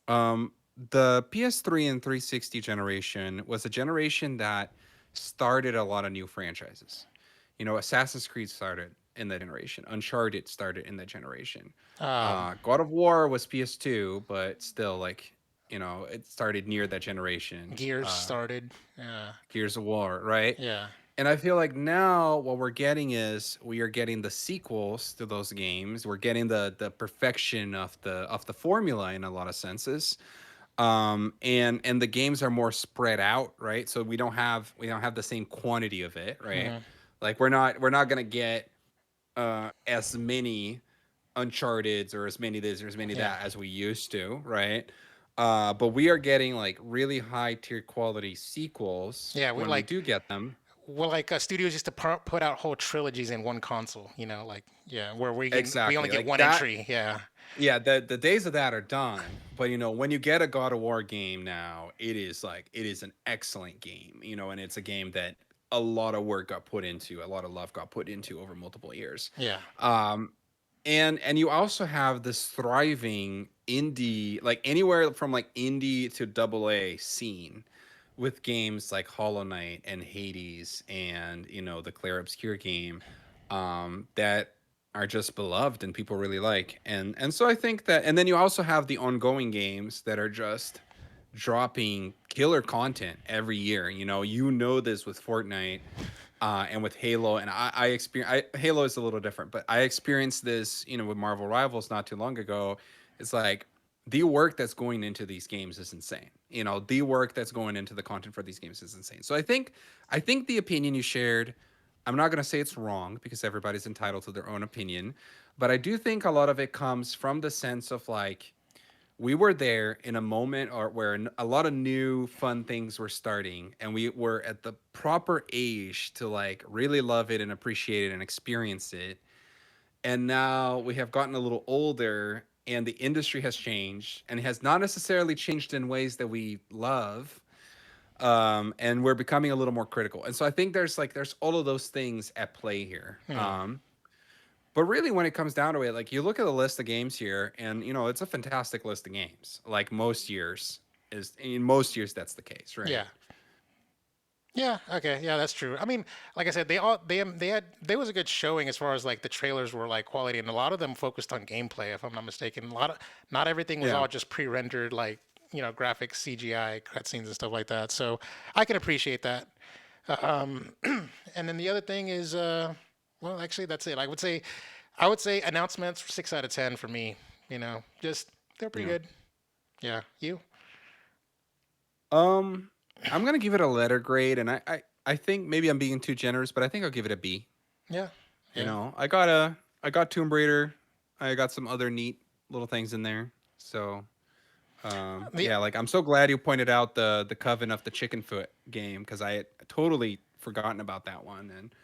um the PS3 and 360 generation was a generation that started a lot of new franchises. Assassin's Creed started in that generation. Uncharted started in that generation. um, God of War was PS2, but still, like, it started near that generation. Gears started. Gears of War, right? Yeah. And I feel like now what we're getting is we are getting the sequels to those games. We're getting the perfection of the formula in a lot of senses. And the games are more spread out, right? So we don't have the same quantity of it, right? Hmm. Like we're not gonna get as many Uncharted's or as many this or as many Yeah. that as we used to, right? But we are getting like really high tier quality sequels Yeah. We when we like do get them. well, like studios used to put out whole trilogies in one console. Like yeah, where we only Exactly. get Like one that. entry. Yeah. Yeah, the days of that are done. But when you get a God of War game now, it is an excellent game, and it's a game that a lot of work got put into, a lot of love got put into over multiple years. Yeah. Um and you also have this thriving indie, like anywhere from like indie to double A scene with games like Hollow Knight and Hades and the Claire Obscure game that are just beloved and people really like. And so I think that, and then you also have the ongoing games that are just dropping killer content every year. This with Fortnite. And with Halo, and I experience Halo is a little different, but I experienced this, with Marvel Rivals not too long ago. It's like the work that's going into these games is insane. The work that's going into the content for these games is insane. So I think the opinion you shared, I'm not going to say it's wrong because everybody's entitled to their own opinion, but I do think a lot of it comes from the sense of like we were there in a moment or where a lot of new fun things were starting, and we were at the proper age to like really love it and appreciate it and experience it. And now we have gotten a little older, and the industry has changed, and it has not necessarily changed in ways that we love. And we're becoming a little more critical, and so I think there's all of those things at play here. Hmm. But really, when it comes down to it, like you look at the list of games here, and it's a fantastic list of games. Like most years in most years that's the case, right? Yeah. Yeah, okay, yeah, that's true. I mean, like I said, they had there was a good showing as far as like the trailers were like quality, and a lot of them focused on gameplay, if I'm not mistaken. A lot of not everything was Yeah. all just pre-rendered like graphics, CGI cutscenes and stuff like that. So I can appreciate that. Um, and then the other thing is, well, actually, that's it. I would say announcements 6 out of 10 for me. Just they're pretty Yeah. good. Yeah, you? Um, I'm gonna give it a letter grade, and I think maybe I'm being too generous, but I think I'll give it a B. Yeah, yeah. I got Tomb Raider, I got some other neat little things in there. So The yeah, like I'm so glad you pointed out the Coven of the Chicken Foot game because I had totally forgotten about that one, and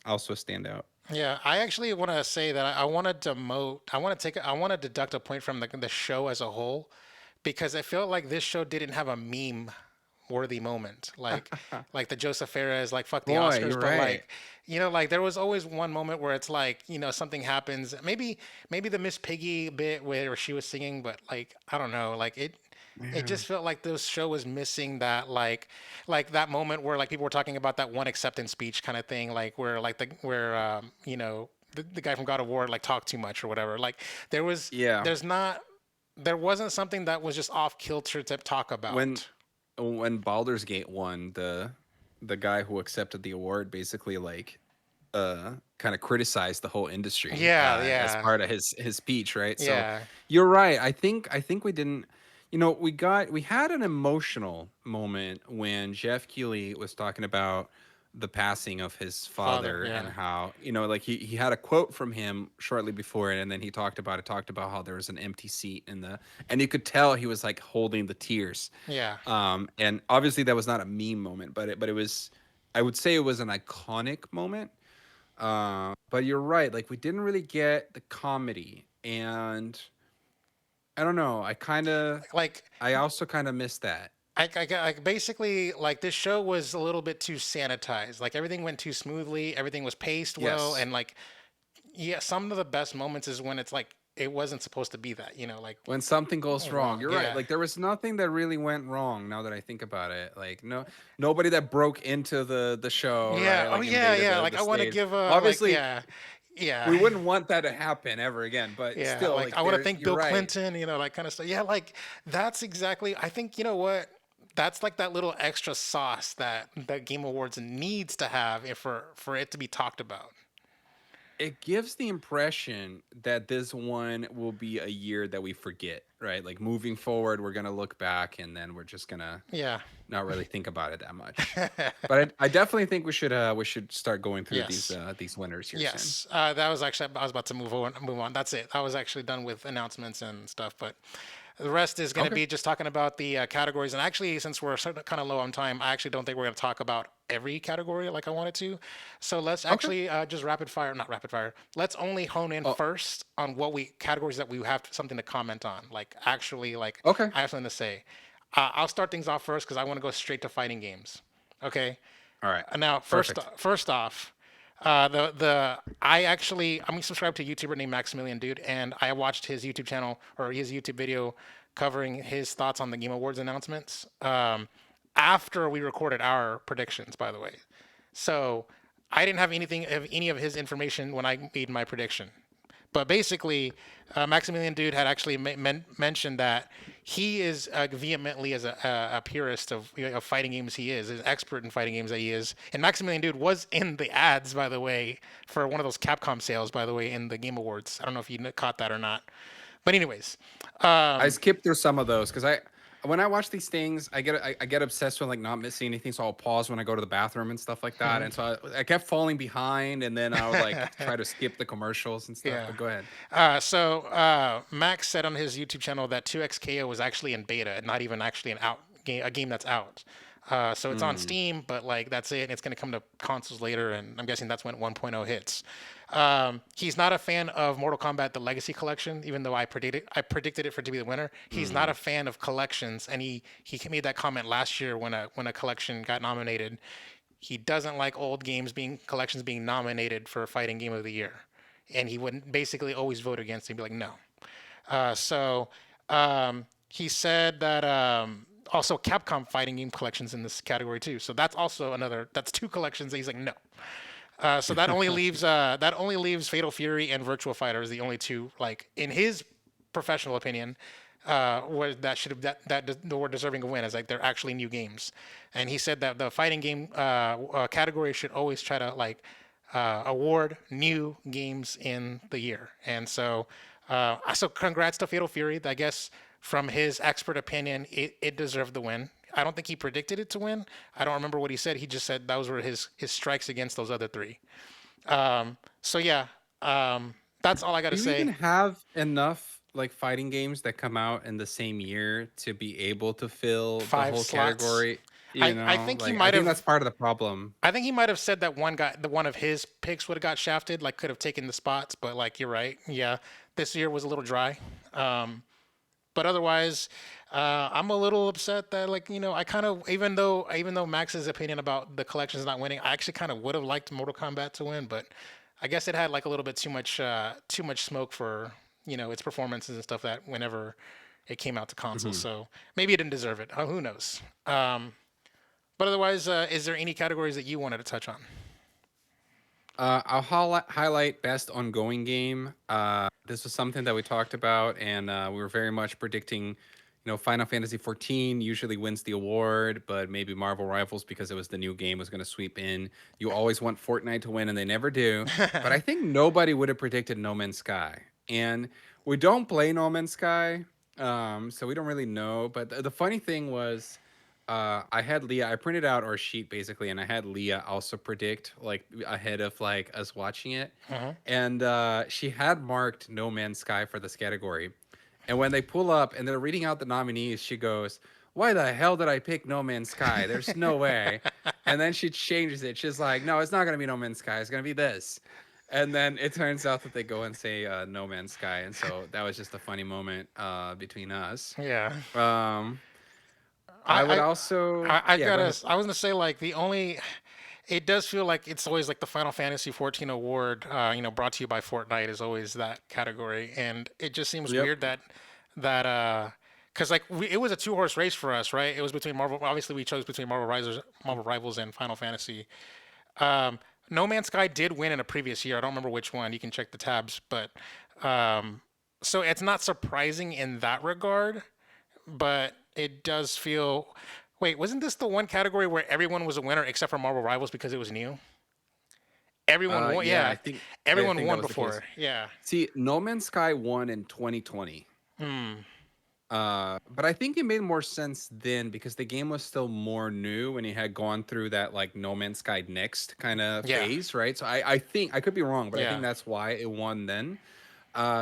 also a standout. Yeah, I actually want to say that I want to demote. I want to deduct a point from the show as a whole, because I felt like this show didn't have a meme worthy moment, like the Joseph Fares like fuck the Boy, Oscars, you're but right. like like there was always one moment where it's like something happens. Maybe the Miss Piggy bit where she was singing, but like I don't know, like it Yeah. just felt like this show was missing that like that moment where like people were talking about that one acceptance speech kind of thing, like where like the where the guy from God of War like talked too much or whatever. Like there was Yeah. there's not there wasn't something that was just off kilter to talk when about. when Baldur's Gate won, the guy who accepted the award basically like kind of criticized the whole industry Yeah, as yeah, part of his speech, right? So yeah. you're right. I think we didn't. We had an emotional moment when Jeff Keighley was talking about the passing of his Father, father and yeah, how like he had a quote from him shortly before it, and then he talked about how there was an empty seat in the and you could tell he was like holding the tears. yeah. And obviously that was not a meme moment, but it was, I would say it was an iconic moment. But you're right, like we didn't really get the comedy, and I don't know. Like I also kind of missed that. like basically like this show was a little bit too sanitized. Like everything went too smoothly, everything was paced well, Yes. and like yeah, some of the best moments is when it's like it wasn't supposed to be that, like When something goes wrong, wrong. you're right. Yeah. Like there was nothing that really went wrong. Now that I think about it, like nobody that broke into the show, Yeah. right? Oh Like yeah, invaded yeah. the Like the I want to stage. give a like Obviously, yeah. Yeah. we wouldn't want that to happen ever again. But Yeah, still, like I like want to there, thank you're Bill right. Clinton, like kind of stuff. Yeah, like that's exactly. I think you know what. That's like that little extra sauce that Game Awards needs to have if for it to be talked about. It gives the impression that this one will be a year that we forget, right? Like moving forward, we're gonna look back and then we're just gonna Yeah. not really think about it that much. But I definitely think we should start going through Yes. these winners here soon. Yes. That was actually I was about to move on. Move on. That's it. I was actually done with announcements and stuff, but the rest is going to Okay. be just talking about the categories. And actually, since we're kind of low on time, I actually don't think we're going to talk about every category like I wanted to. So let's Okay. actually just rapid fire, not rapid fire. Let's only hone in Oh, first on what we categories that we have something to comment on. Like actually, like okay. I have something to say. I'll start things off first because I want to go straight to fighting games. Okay. All right. Now, Perfect. first off, I'm subscribed to a YouTuber named Maximilian Dude, and I watched his YouTube channel or his YouTube video covering his thoughts on the Game Awards announcements after we recorded our predictions. By the way, so I didn't have any of his information when I made my prediction. But basically, Maximilian Dude had actually mentioned that he is vehemently as a purist of, of fighting games. He is an expert in fighting games that he is. And Maximilian Dude was in the ads, by the way, for one of those Capcom sales, by the way, in the Game Awards. I don't know if you caught that or not. But anyways, I um, skipped through some of those because when I watch these things, I get obsessed with like not missing anything, so I'll pause when I go to the bathroom and stuff like that. And so I kept falling behind, and then I would like try to skip the commercials and stuff. yeah. But go ahead. Max said on his YouTube channel that 2XKO was actually in beta and not even actually an out game, a game that's out. So it's on Mm. Steam, but like that's it. It's going to come to consoles later, and I'm guessing that's when 1.0 hits. He's not a fan of Mortal Kombat: The Legacy Collection, even though I predicted it for it to be the winner. He's not Mm. a fan of collections, and he made that comment last year when a collection got nominated. He doesn't like old games being collections being nominated for fighting game of the year, and he would basically always vote against it and be like, no. He said that also Capcom fighting game collections in this category too. So that's also another. That's two collections that he's like, no. So that only leaves Fatal Fury and Virtual Fighter as the only two, like in his professional opinion, where that should have that were deserving of win, as like they're actually new games. And he said that the fighting game category should always try to like award new games in the year. And so congrats to Fatal Fury. I guess from his expert opinion, it deserved the win. I don't think he predicted it to win. I don't remember what he said. He just said those were his strikes against those other three. So yeah, that's all I got to Do you even say. have enough like fighting games that come out in the same year to be able to fill the Five whole slots. category? You I know, think he like I might think have. that's part of the problem. I think he might have said that the one of his picks would have got shafted, like could have taken the spots, but like you're right. Yeah, this year was a little dry. Um, but otherwise, I'm a little upset that like I kind of even though Max's opinion about the collections not winning, I actually kind of would have liked Mortal Kombat to win, but I guess it had like a little bit too much smoke for its performances and stuff that whenever it came out to consoles. Mhm. So maybe it didn't deserve it. Who knows? But otherwise, is there any categories that you wanted to touch on? I'll highlight best ongoing game. This was something that we talked about, and we were very much predicting. Final Fantasy 14 usually wins the award, but maybe Marvel Rivals, because it was the new game, was going to sweep in. You always want Fortnite to win, and they never do. But I think nobody would have predicted No Man's Sky, and we don't play No Man's Sky, so we don't really know. But the funny thing was, I had Leah. I printed out our sheet basically, and I had Leah also predict like ahead of like us watching it, Uh-huh. and she had marked No Man's Sky for this category. And when they pull up and they're reading out the nominees, she goes, "Why the hell did I pick No Man's Sky? There's no way." And then she changes it. She's like, "No, it's not gonna be No Man's Sky. It's gonna be this." And then it turns out that they go and say No Man's Sky, and so that was just a funny moment between us. Yeah. Um, I would I, also, I yeah, go gotta. ahead. I was gonna say like the only. It does feel like it's always like the Final Fantasy 14 award. Brought to you by Fortnite is always that category, and it just seems Yep. weird that because like it was a two-horse race for us, right? It was between Marvel. Obviously, we chose between Marvel Rivals, and Final Fantasy. Um, no Man's Sky did win in a previous year. I don't remember which one. You can check the tabs, but um, so it's not surprising in that regard, but it does feel. Wait, wasn't this the one category where everyone was a winner except for Marvel Rivals because it was new? Everyone won. Yeah, Yeah, I everyone think that won was the case. before. Yeah. See, No Man's Sky won in 2020. Hmm. But I think it made more sense then because the game was still more new and it had gone through that like No Man's Sky next kind of Yeah. phase, right? So I think I could be wrong, but I think Yeah. that's why it won then.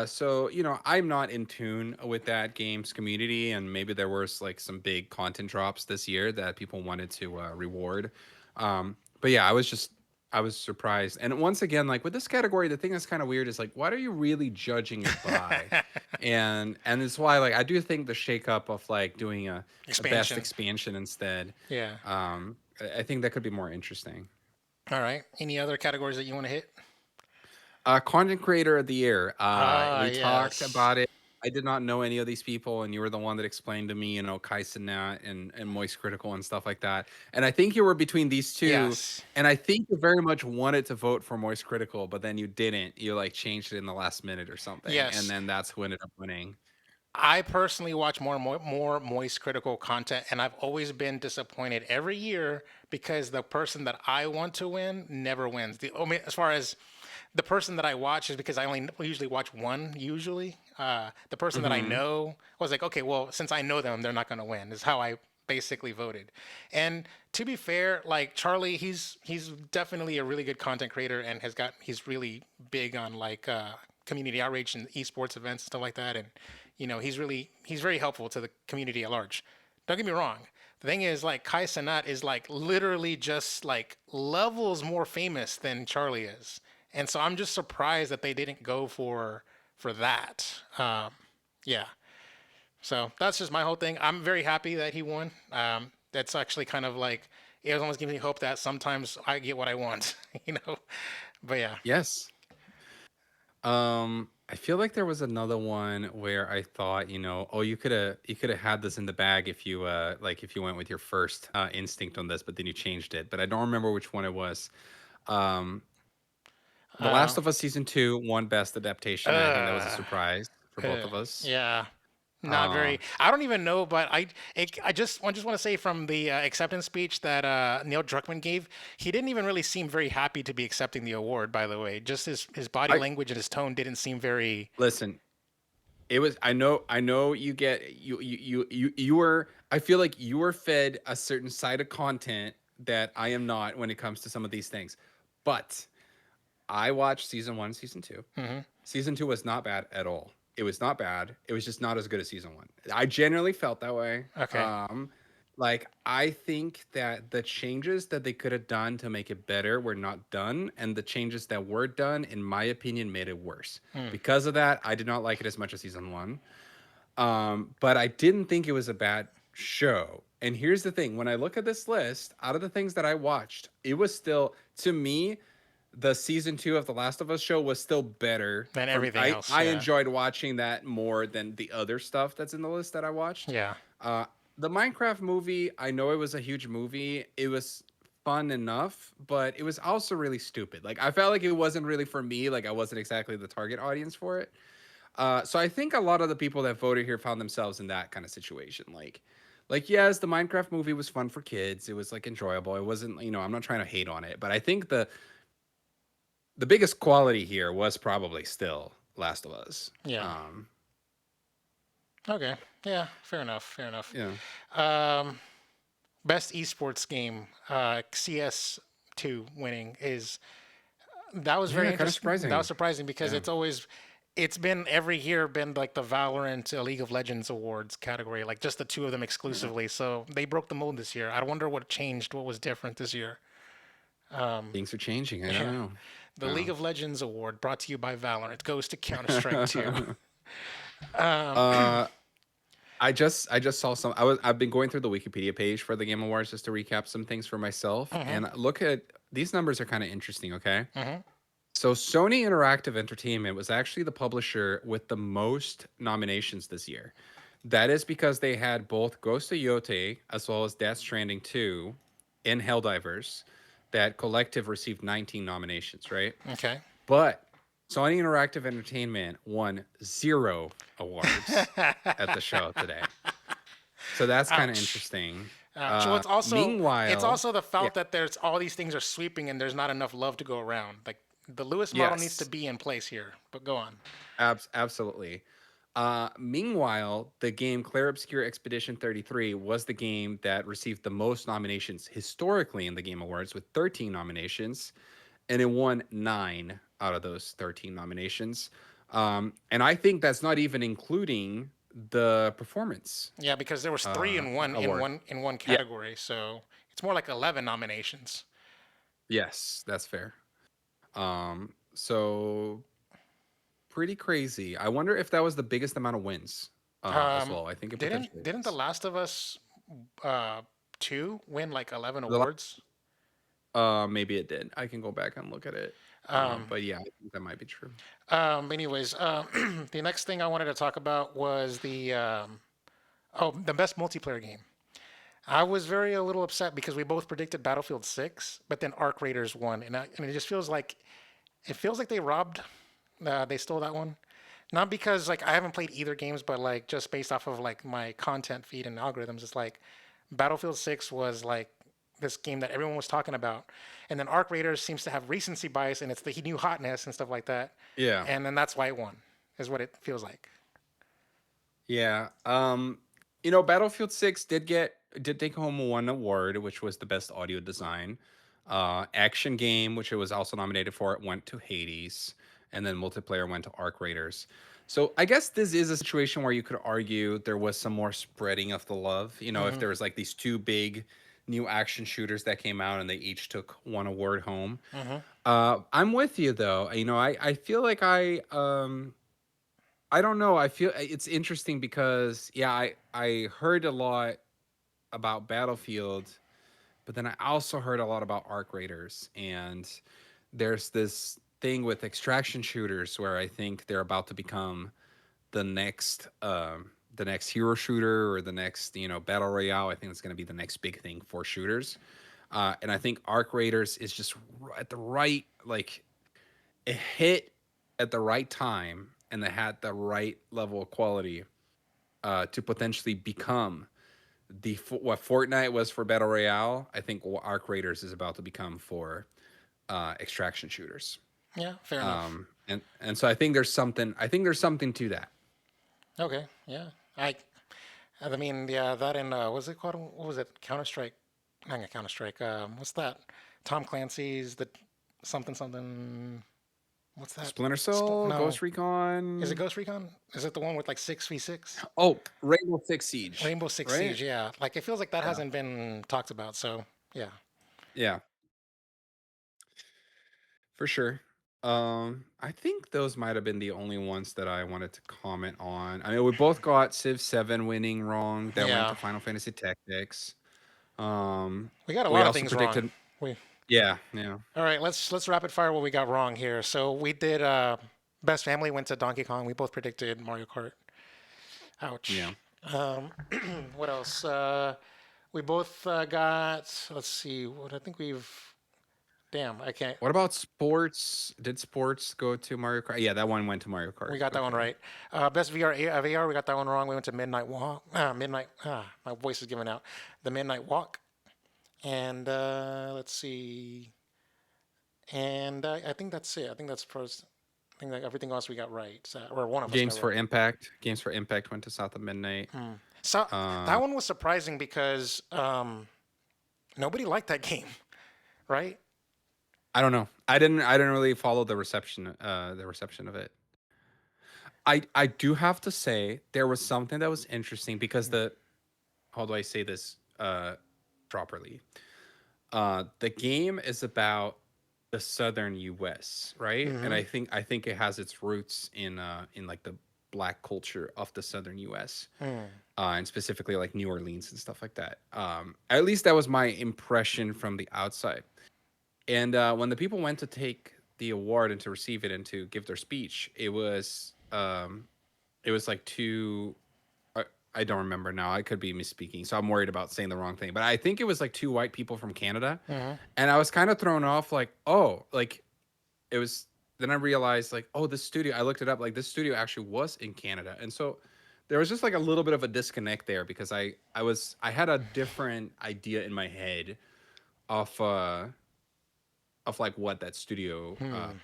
So I'm not in tune with that game's community, and maybe there was like some big content drops this year that people wanted to reward. But yeah, I was surprised. And once again, like with this category, the thing that's kind of weird is like, what are you really judging it by? And it's why like I do think the shakeup of like doing a best Expansion. expansion instead, Yeah. I think that could be more interesting. All right. Any other categories that you want to hit? Content creator of the year. Ah, We talked yes. about it. I did not know any of these people, and you were the one that explained to me, Kai Cenat and Moist Critical and stuff like that. And I think you were between these two, Yes. and I think you very much wanted to vote for Moist Critical, but then you didn't. You like changed it in the last minute or something, and Yes. then that's who ended up winning. I personally watch more moist critical content, and I've always been disappointed every year because the person that I want to win never wins. I mean, as far as the person that I watch is because I only usually watch one. Usually, the person that I Hmm. know I was like, okay, well, since I know them, they're not going to win. Is how I basically voted. And to be fair, like Charlie, he's definitely a really good content creator and he's really big on like community outreach and esports events and stuff like that. And he's very helpful to the community at large. Don't get me wrong. The thing is, like Kai Cenat is like literally just like levels more famous than Charlie is, and so I'm just surprised that they didn't go for that. Yeah, so that's just my whole thing. I'm very happy that he won. That's actually kind of like it was almost giving me hope that sometimes I get what I want, you know. But yeah, Yes. I feel like there was another one where I thought, oh, you could have had this in the bag if you like if you went with your first instinct on this, but then you changed it. But I don't remember which one it was. Um, The uh, Last of Us season 2 won best adaptation. I think that was a uh, surprise for both of us. yeah. Not Uh, very. I don't even know, but I just want to say from the acceptance speech that Neil Druckmann gave, he didn't even really seem very happy to be accepting the award. By the way, just his body I language and his tone didn't seem very. listen. It was. I know. You get you were. I feel like you were fed a certain side of content that I am not when it comes to some of these things. But I watched season 1, season 2. Hmm. Season 2 was not bad at all. It was not bad. It was just not as good as season 1. I generally felt that way. Okay. Like I think that the changes that they could have done to make it better were not done, and the changes that were done, in my opinion, made it worse. Mm. Because of that, I did not like it as much as season 1. But I didn't think it was a bad show. And here's the thing: when I look at this list, out of the things that I watched, it was still, to me, the season 2 of The Last of Us show was still better. Than From everything I else. I Yeah. enjoyed watching that more than the other stuff that's in the list that I watched. Yeah. Uh, the Minecraft movie, I know it was a huge movie. It was fun enough, but it was also really stupid. Like I felt like it wasn't really for me. Like I wasn't exactly the target audience for it. So I think a lot of the people that voted here found themselves in that kind of situation. Like yes, the Minecraft movie was fun for kids. It was like enjoyable. It wasn't, I'm not trying to hate on it, but I think the biggest quality here was probably still Last of Us. Yeah. Um, Okay. Yeah. Fair enough. Fair enough. yeah, Um, best esports game, CS2 winning is that was very yeah, kind of interesting. That was surprising. surprising because Yeah. it's been every year been like the Valorant League of Legends awards category, like just the two of them exclusively. So they broke the mold this year. I wonder what changed, what was different this year. Um, Things are changing. I don't yeah, know. the League Oh. of Legends award brought to you by Valorant goes to Counter Strike 2. Um, uh, I just saw some. I've been going through the Wikipedia page for the Game Awards just to recap some things for myself, mhm, and look at these numbers are kind of interesting. Okay, mhm. so Sony Interactive Entertainment was actually the publisher with the most nominations this year. That is because they had both Ghost of Yotei as well as Death Stranding 2 and Helldivers that collective received 19 nominations, right? Okay. But Sony Interactive Entertainment won 0 awards at the show today. So that's kind of Ouch. interesting. Ouch. Well, it's Meanwhile, also the yeah, felt that there's all these things are sweeping and there's not enough love to go around. Like the Lewis model needs to yes, be in place here. But go on. absolutely. Meanwhile, the game Clair Obscur Expedition 33 was the game that received the most nominations historically in the Game Awards with 13 nominations, and it won 9 out of those 13 nominations. And I think that's not even including the performance Yeah, because there was three in one award. Yeah, category, so it's more like 11 nominations. yes, that's fair. So pretty crazy. I wonder if that was the biggest amount of wins as Um, well. I think it potentially didn't The was. Last of Us uh 2 win like 11 The awards? maybe it did. I can go back and look at it. Um, But yeah, I think that might be true. anyways, the next thing I wanted to talk about was the best multiplayer game. I was very a little upset because we both predicted Battlefield 6, but then Arc Raiders won, and it just feels like they robbed, they stole that one. Not because like I haven't played either games, but like just based off of like my content feed and algorithms, it's like Battlefield 6 was like this game that everyone was talking about. And then Arc Raiders seems to have recency bias and it's the new hotness and stuff like that. Yeah. And then that's why it won, is what it feels like. Yeah. Battlefield 6 did take home one award, which was the best audio design. Action game, which it was also nominated for, it went to Hades, and then multiplayer went to Arc Raiders. So I guess this is a situation where you could argue there was some more spreading of the love. If Hmm. there was like these two big new action shooters that came out and they each took one award home. Hmm. I'm with you though. I feel like I don't know. I feel it's interesting because yeah, I heard a lot about Battlefield, but then I also heard a lot about Arc Raiders, and there's this thing with extraction shooters where I think they're about to become the next hero shooter or the next battle royale. I think it's going to be the next big thing for shooters, and I think Arc Raiders is just at the right like it hit at the right time and they had the right level of quality to potentially become what Fortnite was for battle royale. I think what Arc Raiders is about to become for extraction shooters. Yeah, fair enough. And so I think there's something. I think there's something to that. Okay, yeah. I mean, yeah, that in what's it called? What was it? Counter Strike? Not Counter Strike. What's that? Tom Clancy's the something something. What's that? Splinter Cell, No, Ghost is it Recon. Ghost Recon? Is it the one with like 6v6? Oh, Rainbow Six Siege, Rainbow Six right? Siege. Yeah, like it feels like that Yeah, hasn't been talked about. So yeah. yeah, for sure. I think those might have been the only ones that I wanted to comment on. I mean, we both got Civ 7 winning wrong. That went Yeah, to Final Fantasy Tactics. Um, we got a we lot of also things wrong. predicted. We Yeah, yeah, All right. Let's rapid fire what we got wrong here. So we did. Best family went to Donkey Kong. We both predicted Mario Kart. yeah. Ouch. Um, what else? We both got. Let's see. What I think we've. Damn, I can't. What about sports? Did sports go to Mario Kart? Yeah, that one went to Mario We Kart. got that one Okay. right. Best VR. We got that one wrong. We went to Midnight Walk. Midnight. My voice is giving out. The Midnight Walk. And let's see. And I think that's it. I think that's first. I think that everything else we got right, so, or one of us got Games for right. Impact. Games for Impact went to South of Midnight. So Uh, that one was surprising because nobody liked that game, right? I don't know. I didn't really follow the reception of it. I do have to say there was something that was interesting because the how do I say this properly? The game is about the southern US, right? And Mm-hmm. I think it has its roots in like the black culture of the southern US. Mm. And specifically like New Orleans and stuff like that. At least that was my impression from the outside. And when the people went to take the award and to receive it and to give their speech, it was like two. I don't remember now. I could be misspeaking, so I'm worried about saying the wrong thing. But I think it was like two white people from Canada, Mm-hmm. and I was kind of thrown off. Like, oh, like it was. Then I realized, like, oh, this studio. I looked it up. Like, this studio actually was in Canada, and so there was just like a little bit of a disconnect there because I had a different idea in my head of like what that studio Hmm.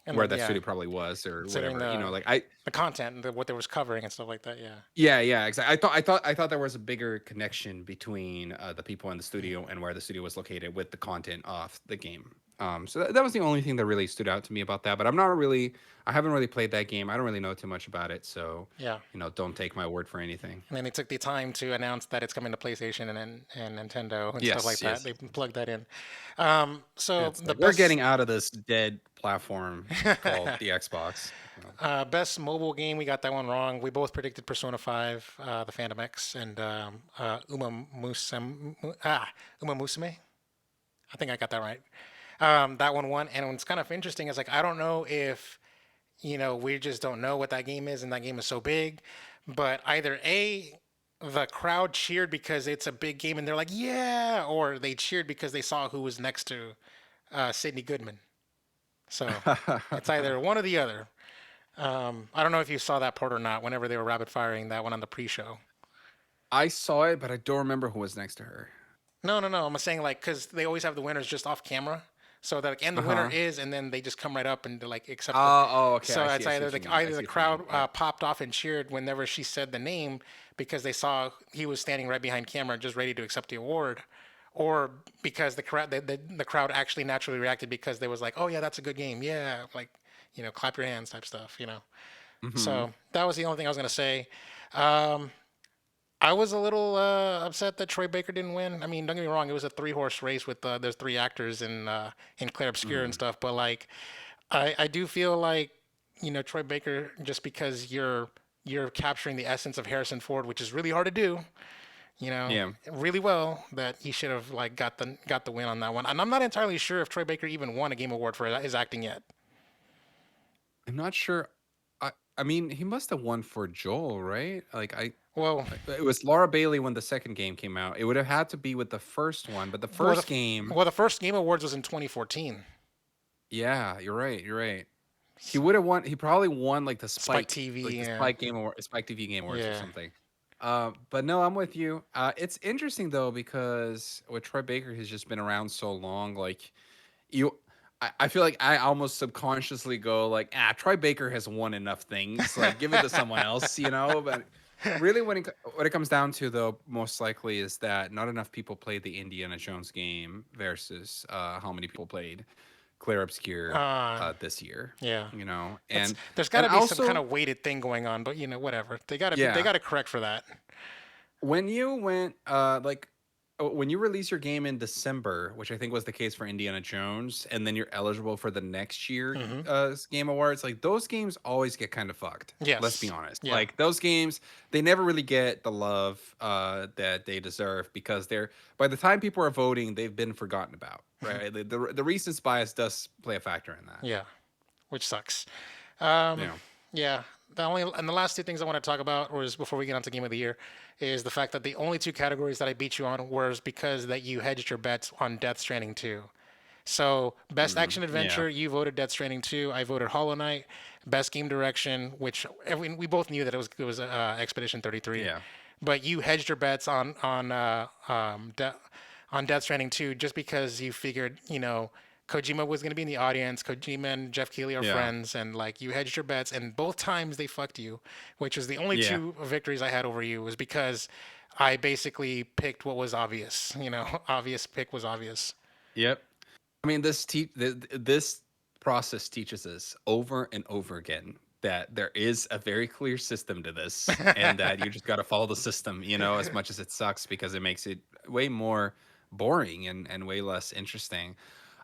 And where then that yeah, studio probably was or considering whatever. Like I the content, what they was covering and stuff like that. Yeah. yeah, exactly. I thought there was a bigger connection between the people in the studio and where the studio was located with the content of the game. So that was the only thing that really stood out to me about that. But I haven't really played that game. I don't really know too much about it. So, Yeah. don't take my word for anything. And then they took the time to announce that it's coming to PlayStation and Nintendo and stuff like Yes, that. yes. They plugged that in. So It's the like we're best getting out of this dead platform called the Xbox. best mobile game, we got that one wrong. We both predicted Persona 5, the Phantom X, and Uma Musume. I think I got that right. That one won, and what's kind of interesting is like I don't know if we just don't know what that game is, and that game is so big, but either a the crowd cheered because it's a big game and they're like yeah, or they cheered because they saw who was next to Sidney Goodman. So it's either one or the other. I don't know if you saw that part or not. Whenever they were rapid firing that one on the pre-show. I saw it, but I don't remember who was next to her. No, no, no. I'm saying like because they always have the winners just off camera, so that like, and the Uh winner huh. is, and then they just come right up and they, like accept the. Oh, okay. So I see. it's I see either what you the mean. I see what you crowd mean. Yep. popped off and cheered whenever she said the name because they saw he was standing right behind camera, just ready to accept the award, or because the crowd actually naturally reacted because they was like, oh yeah, that's a good game, yeah, like clap your hands type stuff, Hmm. So that was the only thing I was gonna say. Um, I was a little upset that Troy Baker didn't win. I mean, don't get me wrong; it was a three-horse race with there's three actors in Claire Obscur and Hmm. stuff. But like, I do feel like Troy Baker, just because you're capturing the essence of Harrison Ford, which is really hard to do, Yeah. really well, that he should have like got the win on that one. And I'm not entirely sure if Troy Baker even won a Game Award for his acting yet. I'm not sure. I mean, he must have won for Joel, right? Well, It was Laura Bailey when the second game came out. It would have had to be with the first one, but the well, first game, the first Game Awards was in 2014. yeah, you're right. You're right. He would have won. He probably won Spike TV, Like the yeah, Spike Game Award, Spike TV Game Awards or yeah. something. But no, I'm with you. It's interesting though because with Troy Baker, he's just been around so long. Like you, I feel like I almost subconsciously go like, Troy Baker has won enough things. Like, give it to someone else, you know. But really, when it comes down to though, most likely is that not enough people played the Indiana Jones game versus how many people played Claire Obscur Uh, this year. yeah. You know, It's and there's got and to be some kind also, of weighted thing going on, but whatever. They yeah, got to correct for that. when you went when you release your game in December, which I think was the case for Indiana Jones, and then you're eligible for the next year Hmm. game awards, like those games always get kind of fucked. Let's be Yes. honest. Yeah. Like those games, they never really get the love that they deserve because they're by the time people are voting, they've been forgotten about. Right. The recency bias does play a factor in that. Yeah. Which sucks. Um, Yeah. yeah. The last two things I want to talk about was before we get on to Game of the Year is the fact that the only two categories that I beat you on was because that you hedged your bets on Death Stranding 2. So, best Mm, action yeah. adventure, you voted Death Stranding 2. I voted Hollow Knight. Best game direction, which we both knew that it was Expedition 33, Yeah. but you hedged your bets on Death Stranding 2 just because you figured Kojima was going to be in the audience. Kojima and Jeff Keighley are Yeah. friends, and like you hedged your bets, and both times they fucked you, which was the only Yeah. two victories I had over you was because I basically picked what was obvious. Obvious pick was obvious. Yep. I mean, this process teaches us over and over again that there is a very clear system to this, and that you just got to follow the system. You know, as much as it sucks because it makes it way more boring and way less interesting.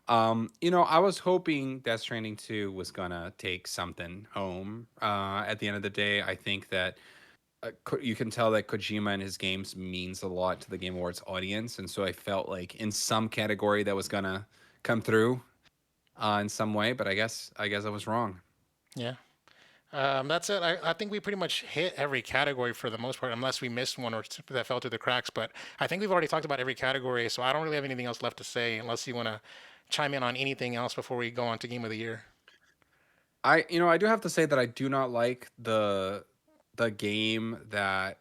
I was hoping Death Stranding 2 was gonna take something home. At the end of the day, I think that you can tell that Kojima and his games means a lot to the Game Awards audience, and so I felt like in some category that was gonna come through in some way, but I guess I was wrong. Yeah. That's it. I think we pretty much hit every category for the most part, unless we missed one or two that fell through the cracks. But I think we've already talked about every category, so I don't really have anything else left to say unless you want to chime in on anything else before we go on to Game of the Year. I do have to say that I do not like the game that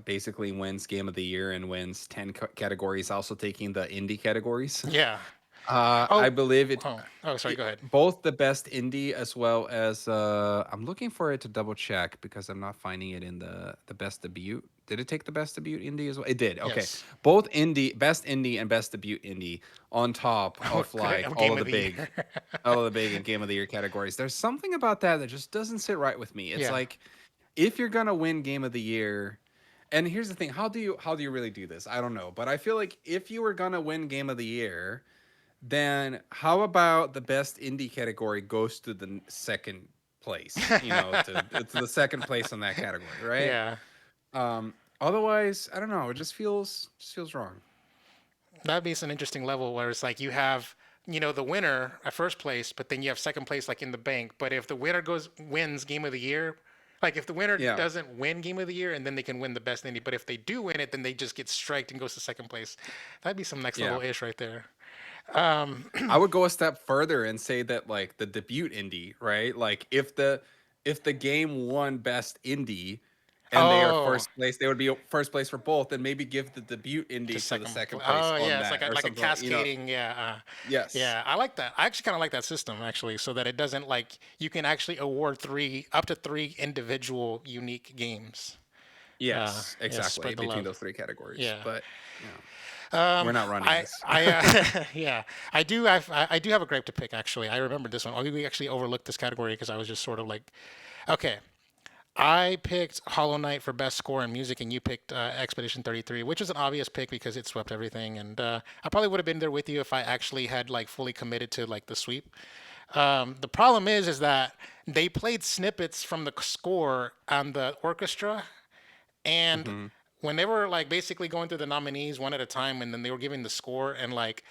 basically wins Game of the Year and wins 10 categories, also taking the indie categories. Yeah. I Oh, believe it, sorry. Go ahead. both the best indie as well as I'm looking for it to double check because I'm not finding it in the best debut. Did it take the best debut indie as well? It did. Okay. Yes. Both best indie and best debut indie on top of like Game of the Year. all of the big and game of the year categories. There's something about that that just doesn't sit right with me. It's Yeah. like if you're gonna win game of the year, and here's the thing, how do you really do this? I don't know. But I feel like if you were gonna win game of the year, then how about the best indie category goes to the second place, to the second place on that category, right? Yeah. Otherwise, I don't know, it just feels wrong. That'd be some interesting level where it's like you have, the winner at first place, but then you have second place like in the bank. But if the winner wins Game of the Year, like if the winner Yeah. doesn't win Game of the Year and then they can win the best indie, but if they do win it, then they just get striked and goes to second place. That'd be some next Yeah. level ish right there. Um, I would go a step further and say that like the debut indie, right? Like if the if the game won best indie and they are Oh, first place, they would be first place for both, and maybe give the debut indie just to the second. second place Oh on yeah, it's that or like a something like, cascading. Yeah, yes. yeah. I like that. I actually kind of like that system actually, so that it doesn't like you can actually award three up to three individual unique games. Yes, Yeah, exactly, spread the between love. those 3 categories, Yeah. but, you know, we're Um, not running I, this. I, yeah, I do have a grape to pick. Actually, I remember this one. We actually overlooked this category because I was just sort of like, okay, I picked Hollow Knight for best score in music, and you picked Expedition 33, which is an obvious pick because it swept everything. And I probably would have been there with you if I actually had like fully committed to like the sweep. The problem is that they played snippets from the score on the orchestra, and Mhm. when they were like basically going through the nominees one at a time, and then they were giving the score, and like,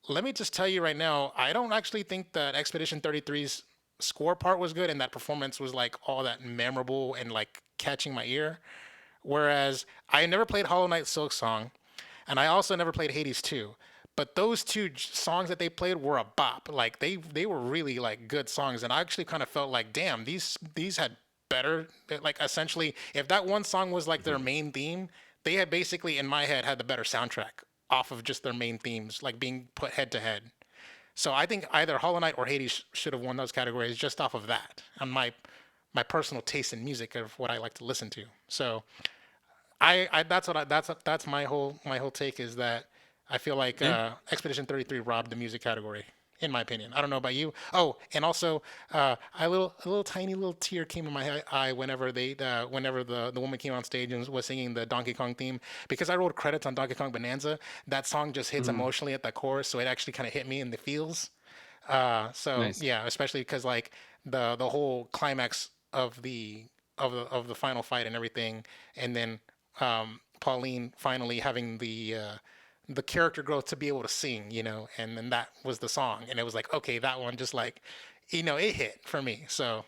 let me just tell you right now, I don't actually think that Expedition 33's score part was good, and that performance was like all that memorable and like catching my ear. Whereas I never played Hollow Knight Silk Song, and I also never played Hades 2. But those two songs that they played were a bop. Like they were really like good songs, and I actually kind of felt like, damn, these had better. Like essentially, if that one song was like their Mhm. main theme, they had basically in my head had the better soundtrack off of just their main themes, like being put head to head. So I think either Hollow Knight or Hades should have won those categories just off of that, on my personal taste in music of what I like to listen to. So I that's what I that's my whole take is that I feel like Yeah. Expedition 33 robbed the music category in my opinion. I don't know about you. Oh, and also a little tiny little tear came in my eye whenever whenever the woman came on stage and was singing the Donkey Kong theme because I wrote credits on Donkey Kong Bonanza. That song just hits Mhm. emotionally at that chorus, so it actually kind of hit me in the feels. So Nice. yeah, especially because like the whole climax of of the final fight and everything, and then Pauline finally having the character growth to be able to sing, you know, and then that was the song, and it was like okay, that one just like, you know, it hit for me. So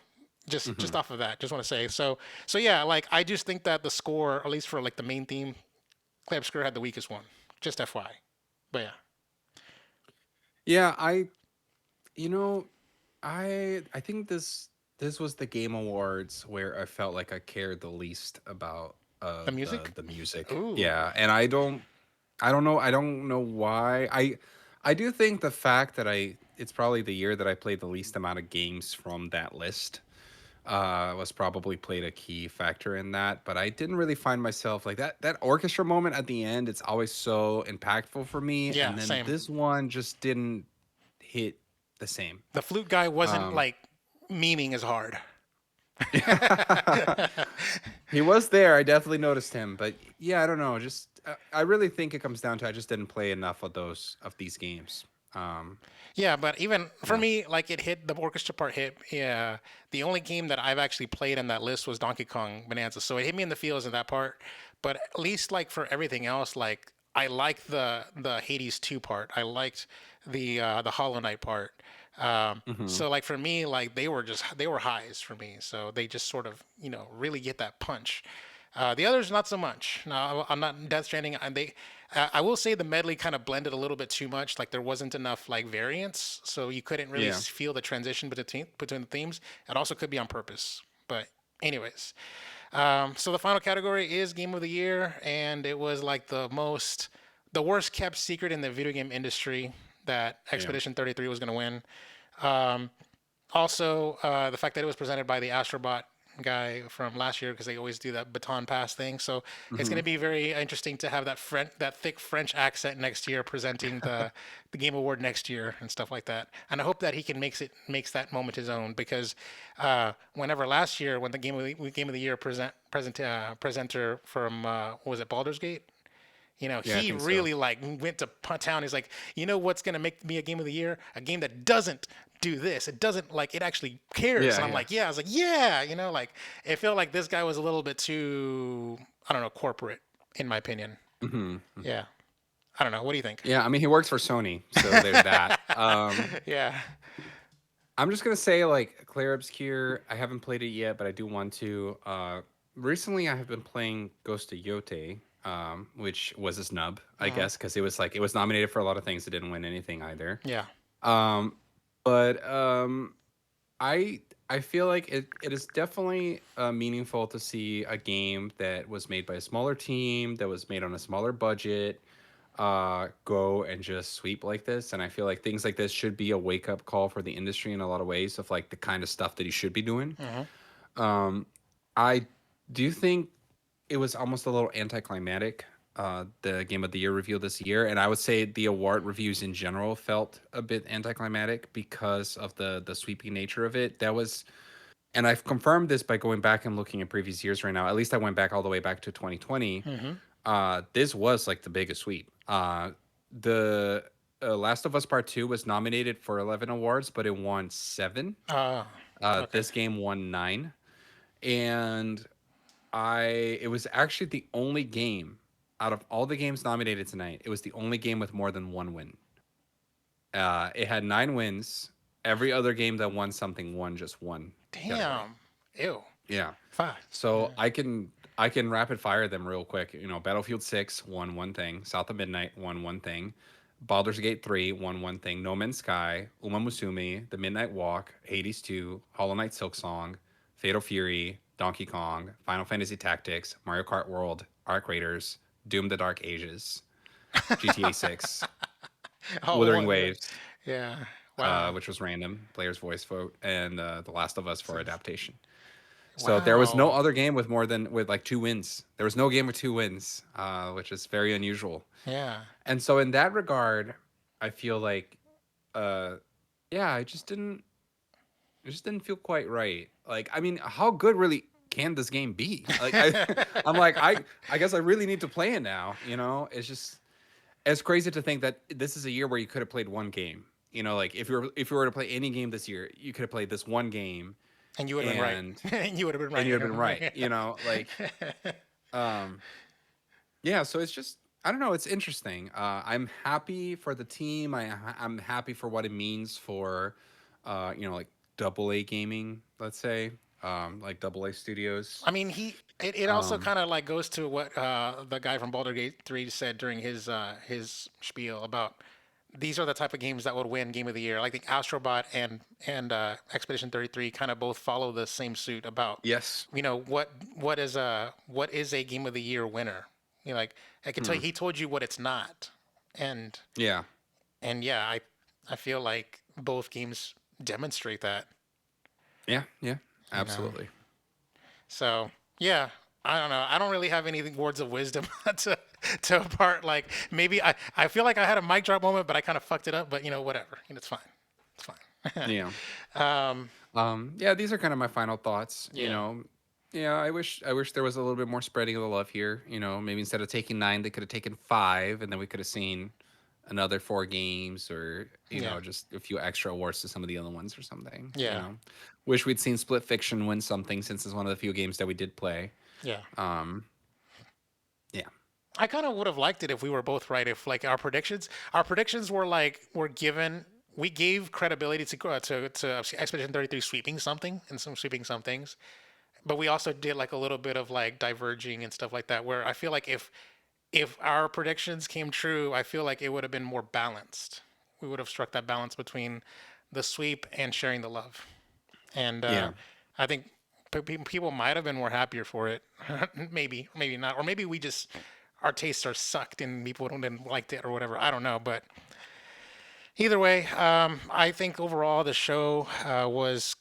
just Mhm. off of that, just want to say so yeah, like I just think that the score, at least for like the main theme, Clay Obscure had the weakest one. Just FYI, but yeah, Yeah, you know, I think this was the Game Awards where I felt like I cared the least about the music. the music. Ooh, Yeah, and I don't know why. I do think the fact that I it's probably the year that I played the least amount of games from that list was probably played a key factor in that, but I didn't really find myself like that orchestra moment at the end, it's always so impactful for me, yeah, and then same. this one just didn't hit the same. The flute guy wasn't Um like memeing as hard. He was there. I definitely noticed him, but yeah, I don't know. Just I really think it comes down to I just didn't play enough of these games. Um, Yeah, but even you for know, me, like it hit the orchestra part hit. Yeah, the only game that I've actually played on that list was Donkey Kong Bonanza, so it hit me in the feels in that part. But at least like for everything else, like I liked the Hades 2 part. I liked the Hollow Knight part. hmm So like for me, like they were highs for me. So they just sort of really get that punch. The others not so much. No, I'm not Death Stranding. And I will say the medley kind of blended a little bit too much. Like there wasn't enough like variance, so you couldn't really yeah, feel the transition between the themes. It also could be on purpose. But anyways, so the final category is Game of the Year, and it was like the worst kept secret in the video game industry that yeah. Expedition 33 was going to win. Um, Also, the fact that it was presented by the Astrobot guy from last year because they always do that baton pass thing. So it's going hmm to be very interesting to have that thick French accent next year presenting the Game Award next year and stuff like that. And I hope that he can makes that moment his own because whenever last year when the Game of the Year presenter from what was it, Baldur's Gate, Yeah, I he think so. really like went to town. He's like, what's gonna make me a game of the year? A game that doesn't do this. It doesn't like it actually cares. Yeah, And I'm yeah. like, yeah. I was like, yeah. Like it felt like this guy was a little bit too, I don't know, corporate in my opinion. hmm Yeah. I don't know. What do you think? Yeah, I mean, he works for Sony, so there's that. Yeah. I'm just gonna say, like, Claire Obscure. I haven't played it yet, but I do want to. Recently, I have been playing Ghost of Yote, which was a snub, I Hmm. guess, because it was nominated for a lot of things. It didn't win anything either. Yeah. Um, but I feel like it is definitely meaningful to see a game that was made by a smaller team, that was made on a smaller budget, go and just sweep like this. And I feel like things like this should be a wake up call for the industry in a lot of ways of like the kind of stuff that you should be doing. Hmm. Um, I do think it was almost a little anticlimactic, the game of the year reveal this year, and I would say the award reviews in general felt a bit anticlimactic because of the sweeping nature of it. That was, and I've confirmed this by going back and looking at previous years right now. At least I went back all the way back to 2020. Hmm. This was like the biggest sweep. The Last of Us Part Two was nominated for 11 awards, but it won 7. Uh, okay. This game won 9, and it was actually the only game out of all the games nominated tonight. It was the only game with more than 1 win. It had 9 wins. Every other game that won something won just one category. Damn. Ew. Yeah. Fuck. So I can rapid fire them real quick. Battlefield 6 won one thing. South of Midnight won one thing. Baldur's Gate 3 won one thing. No Man's Sky, Uma Musume, The Midnight Walk, Hades 2, Hollow Knight Silksong, Fatal Fury, Donkey Kong, Final Fantasy Tactics, Mario Kart World, Arc Raiders, Doom: The Dark Ages, GTA 6, Oh, Wuthering what? Waves, Yeah. Wow. which was random, player's voice vote, and The Last of Us for adaptation. So there was no Wow. other game with like 2 wins. There was no game with 2 wins, which is very unusual. Yeah. And so in that regard, I feel like, uh, yeah, it just didn't feel quite right. Like, I mean, how good really can this game be? Like, I'm like, I guess I really need to play it now. It's crazy to think that this is a year where you could have played one game. Like if you were to play any game this year, you could have played this one game, And you would have been right. and And you would have been and right. you would have been right. Like, um, yeah. So it's just, I don't know. It's interesting. I'm happy for the team. I'm happy for what it means for, like double A gaming, let's say, like double A studios. I mean, it also Um, kind of like goes to what the guy from Baldur's Gate 3 said during his spiel about these are the type of games that would win Game of the Year. Like the Astrobot and Expedition 33 kind of both follow the same suit about yes. what is a Game of the Year winner. Like I can tell Hmm. you, he told you what it's not, and Yeah. yeah, I feel like both games demonstrate that. Yeah. Yeah. You know. Absolutely. So yeah, I don't know. I don't really have any words of wisdom to to impart. Like maybe I feel like I had a mic drop moment, but I kind of fucked it up. But whatever. It's fine. It's fine. Yeah. um, Yeah. These are kind of my final thoughts. yeah, Yeah. I wish there was a little bit more spreading of the love here. Maybe instead of taking 9, they could have taken 5, and then we could have seen another 4 games, or yeah, just a few extra awards to some of the other ones or something. yeah, Wish we'd seen Split Fiction win something, since it's one of the few games that we did play. yeah. Um, yeah. I kind of would have liked it if we were both right. If like our predictions were given. We gave credibility to Expedition 33 sweeping something and some sweeping some things, but we also did like a little bit of like diverging and stuff like that. Where I feel like if our predictions came true, I feel like it would have been more balanced. We would have struck that balance between the sweep and sharing the love. And Yeah. I think people might have been more happier for it. Maybe, maybe not. Or maybe we just, our tastes are sucked and people didn't like it or whatever. I don't know. But either way, I think overall the show was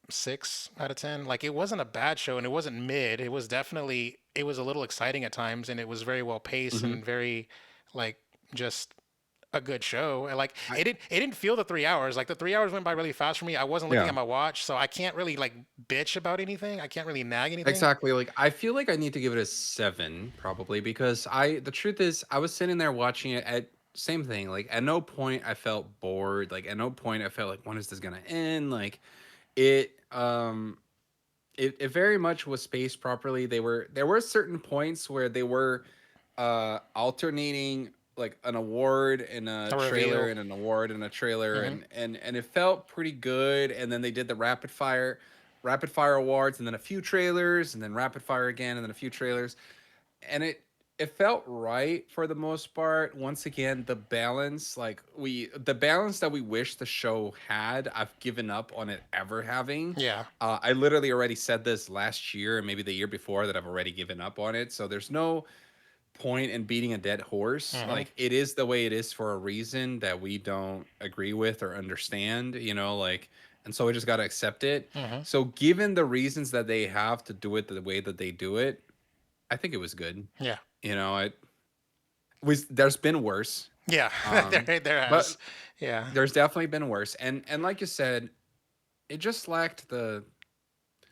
6 out of 10. Like it wasn't a bad show and it wasn't mid. It was a little exciting at times and it was very well paced Hmm. and very like just a good show. And like I, it didn't feel the 3 hours. Like the 3 hours went by really fast for me. I wasn't looking yeah. at my watch, so I can't really like bitch about anything. I can't really nag anything. Exactly. Like, I feel like I need to give it a 7 probably, because the truth is, I was sitting there watching it at same thing. Like, at no point I felt bored. Like, at no point I felt like, when is this gonna end? Like, it it very much was spaced properly. There were certain points where they were alternating, like an award and a A trailer reveal. and an award and a trailer, Hmm. and it felt pretty good. And then they did the rapid fire awards, and then a few trailers, and then rapid fire again, and then a few trailers, and it it felt right for the most part. Once again, the balance that we wish the show had, I've given up on it ever having. Yeah. I literally already said this last year and maybe the year before that I've already given up on it. So there's no point in beating a dead horse. Hmm. Like it is the way it is for a reason that we don't agree with or understand, and so we just got to accept it. Hmm. So given the reasons that they have to do it the way that they do it, I think it was good. Yeah. It was there's been worse. Yeah. Um there but has. Yeah. there's definitely been worse. And like you said, it just lacked The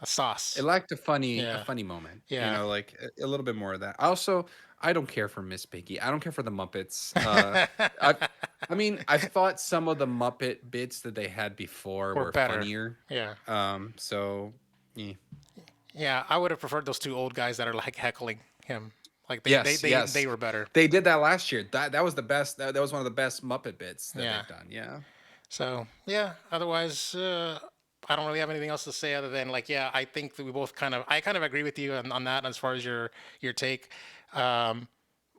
sauce. a Yeah. funny moment. Yeah. Like a little bit more of that. Also, I don't care for Miss Piggy. I don't care for the Muppets. I I mean, I thought some of the Muppet bits that they had before We're were better. funnier. Yeah. So yeah. Yeah. I would have preferred those two old guys that are like heckling him. Like Yes, they yes. were better. They did that last year. That was the best. That was one of the best Muppet bits that Yeah. they've done. Yeah. So yeah. Otherwise, I don't really have anything else to say other than like, yeah, I think that I kind of agree with you on that as far as your take. Um,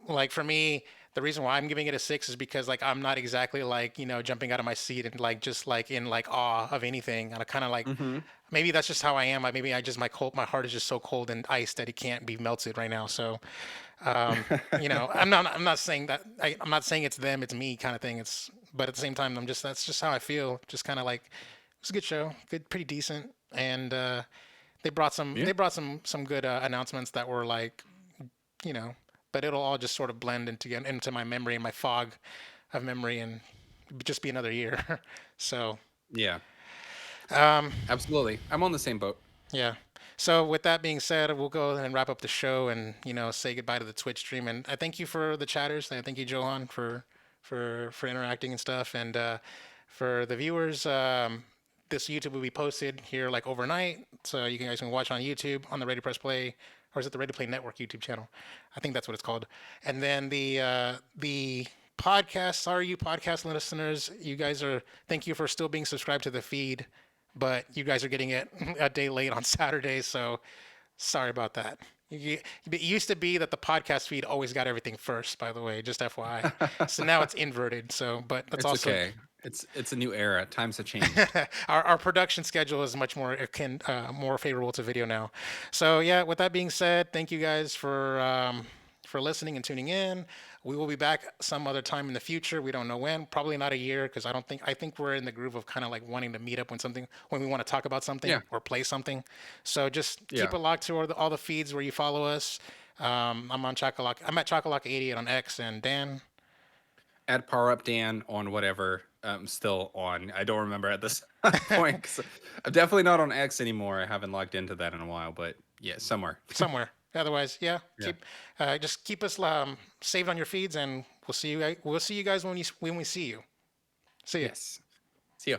like for me, the reason why I'm giving it a 6 is because like I'm not exactly like jumping out of my seat and like just like in like awe of anything. And I kind of like Mm-hmm. maybe that's just how I am. Maybe I just my heart is just so cold and ice that it can't be melted right now. So I'm not saying that I'm not saying it's them, it's me kind of thing. But at the same time, that's just how I feel. Just kind of like it's a good show, good, pretty decent, and Yeah. they brought some good announcements that were like you know, but it'll all just sort of blend into my memory and my fog of memory and just be another year. So, Yeah. um, Absolutely. I'm on the same boat. yeah. So with that being said, we'll go ahead and wrap up the show and say goodbye to the Twitch stream. And I thank you for the chatters. I thank you, Johan, for interacting and stuff. And for the viewers, this YouTube will be posted here like overnight, so you guys can watch on YouTube on the Ready Press Play, or is it the Ready Play Network YouTube channel? I think that's what it's called. And then the podcast, sorry you podcast listeners, you guys are thank you for still being subscribed to the feed, but you guys are getting it a day late on Saturday, so sorry about that. It used to be that the podcast feed always got everything first, by the way, just FYI. So now it's inverted. So, but that's It's also okay. It's a new era. Times have changed. our production schedule is much more more favorable to video now. So yeah, with that being said, thank you guys for listening and tuning in. We will be back some other time in the future. We don't know when. Probably not a year because I think we're in the groove of kind of like wanting to meet up when we want to talk about something Yeah. or play something. So just keep Yeah. it locked to all the feeds where you follow us. I'm on Chocolate. I'm at Chocolate88 on X and Dan. At Power Up Dan on whatever. I'm still on. I don't remember at this point. 'Cause I'm definitely not on X anymore. I haven't logged into that in a while, but yeah, somewhere. Somewhere. Otherwise, yeah, Yeah. just keep us saved on your feeds, and we'll see you. We'll see you guys when we see you. See ya. Yes. See ya.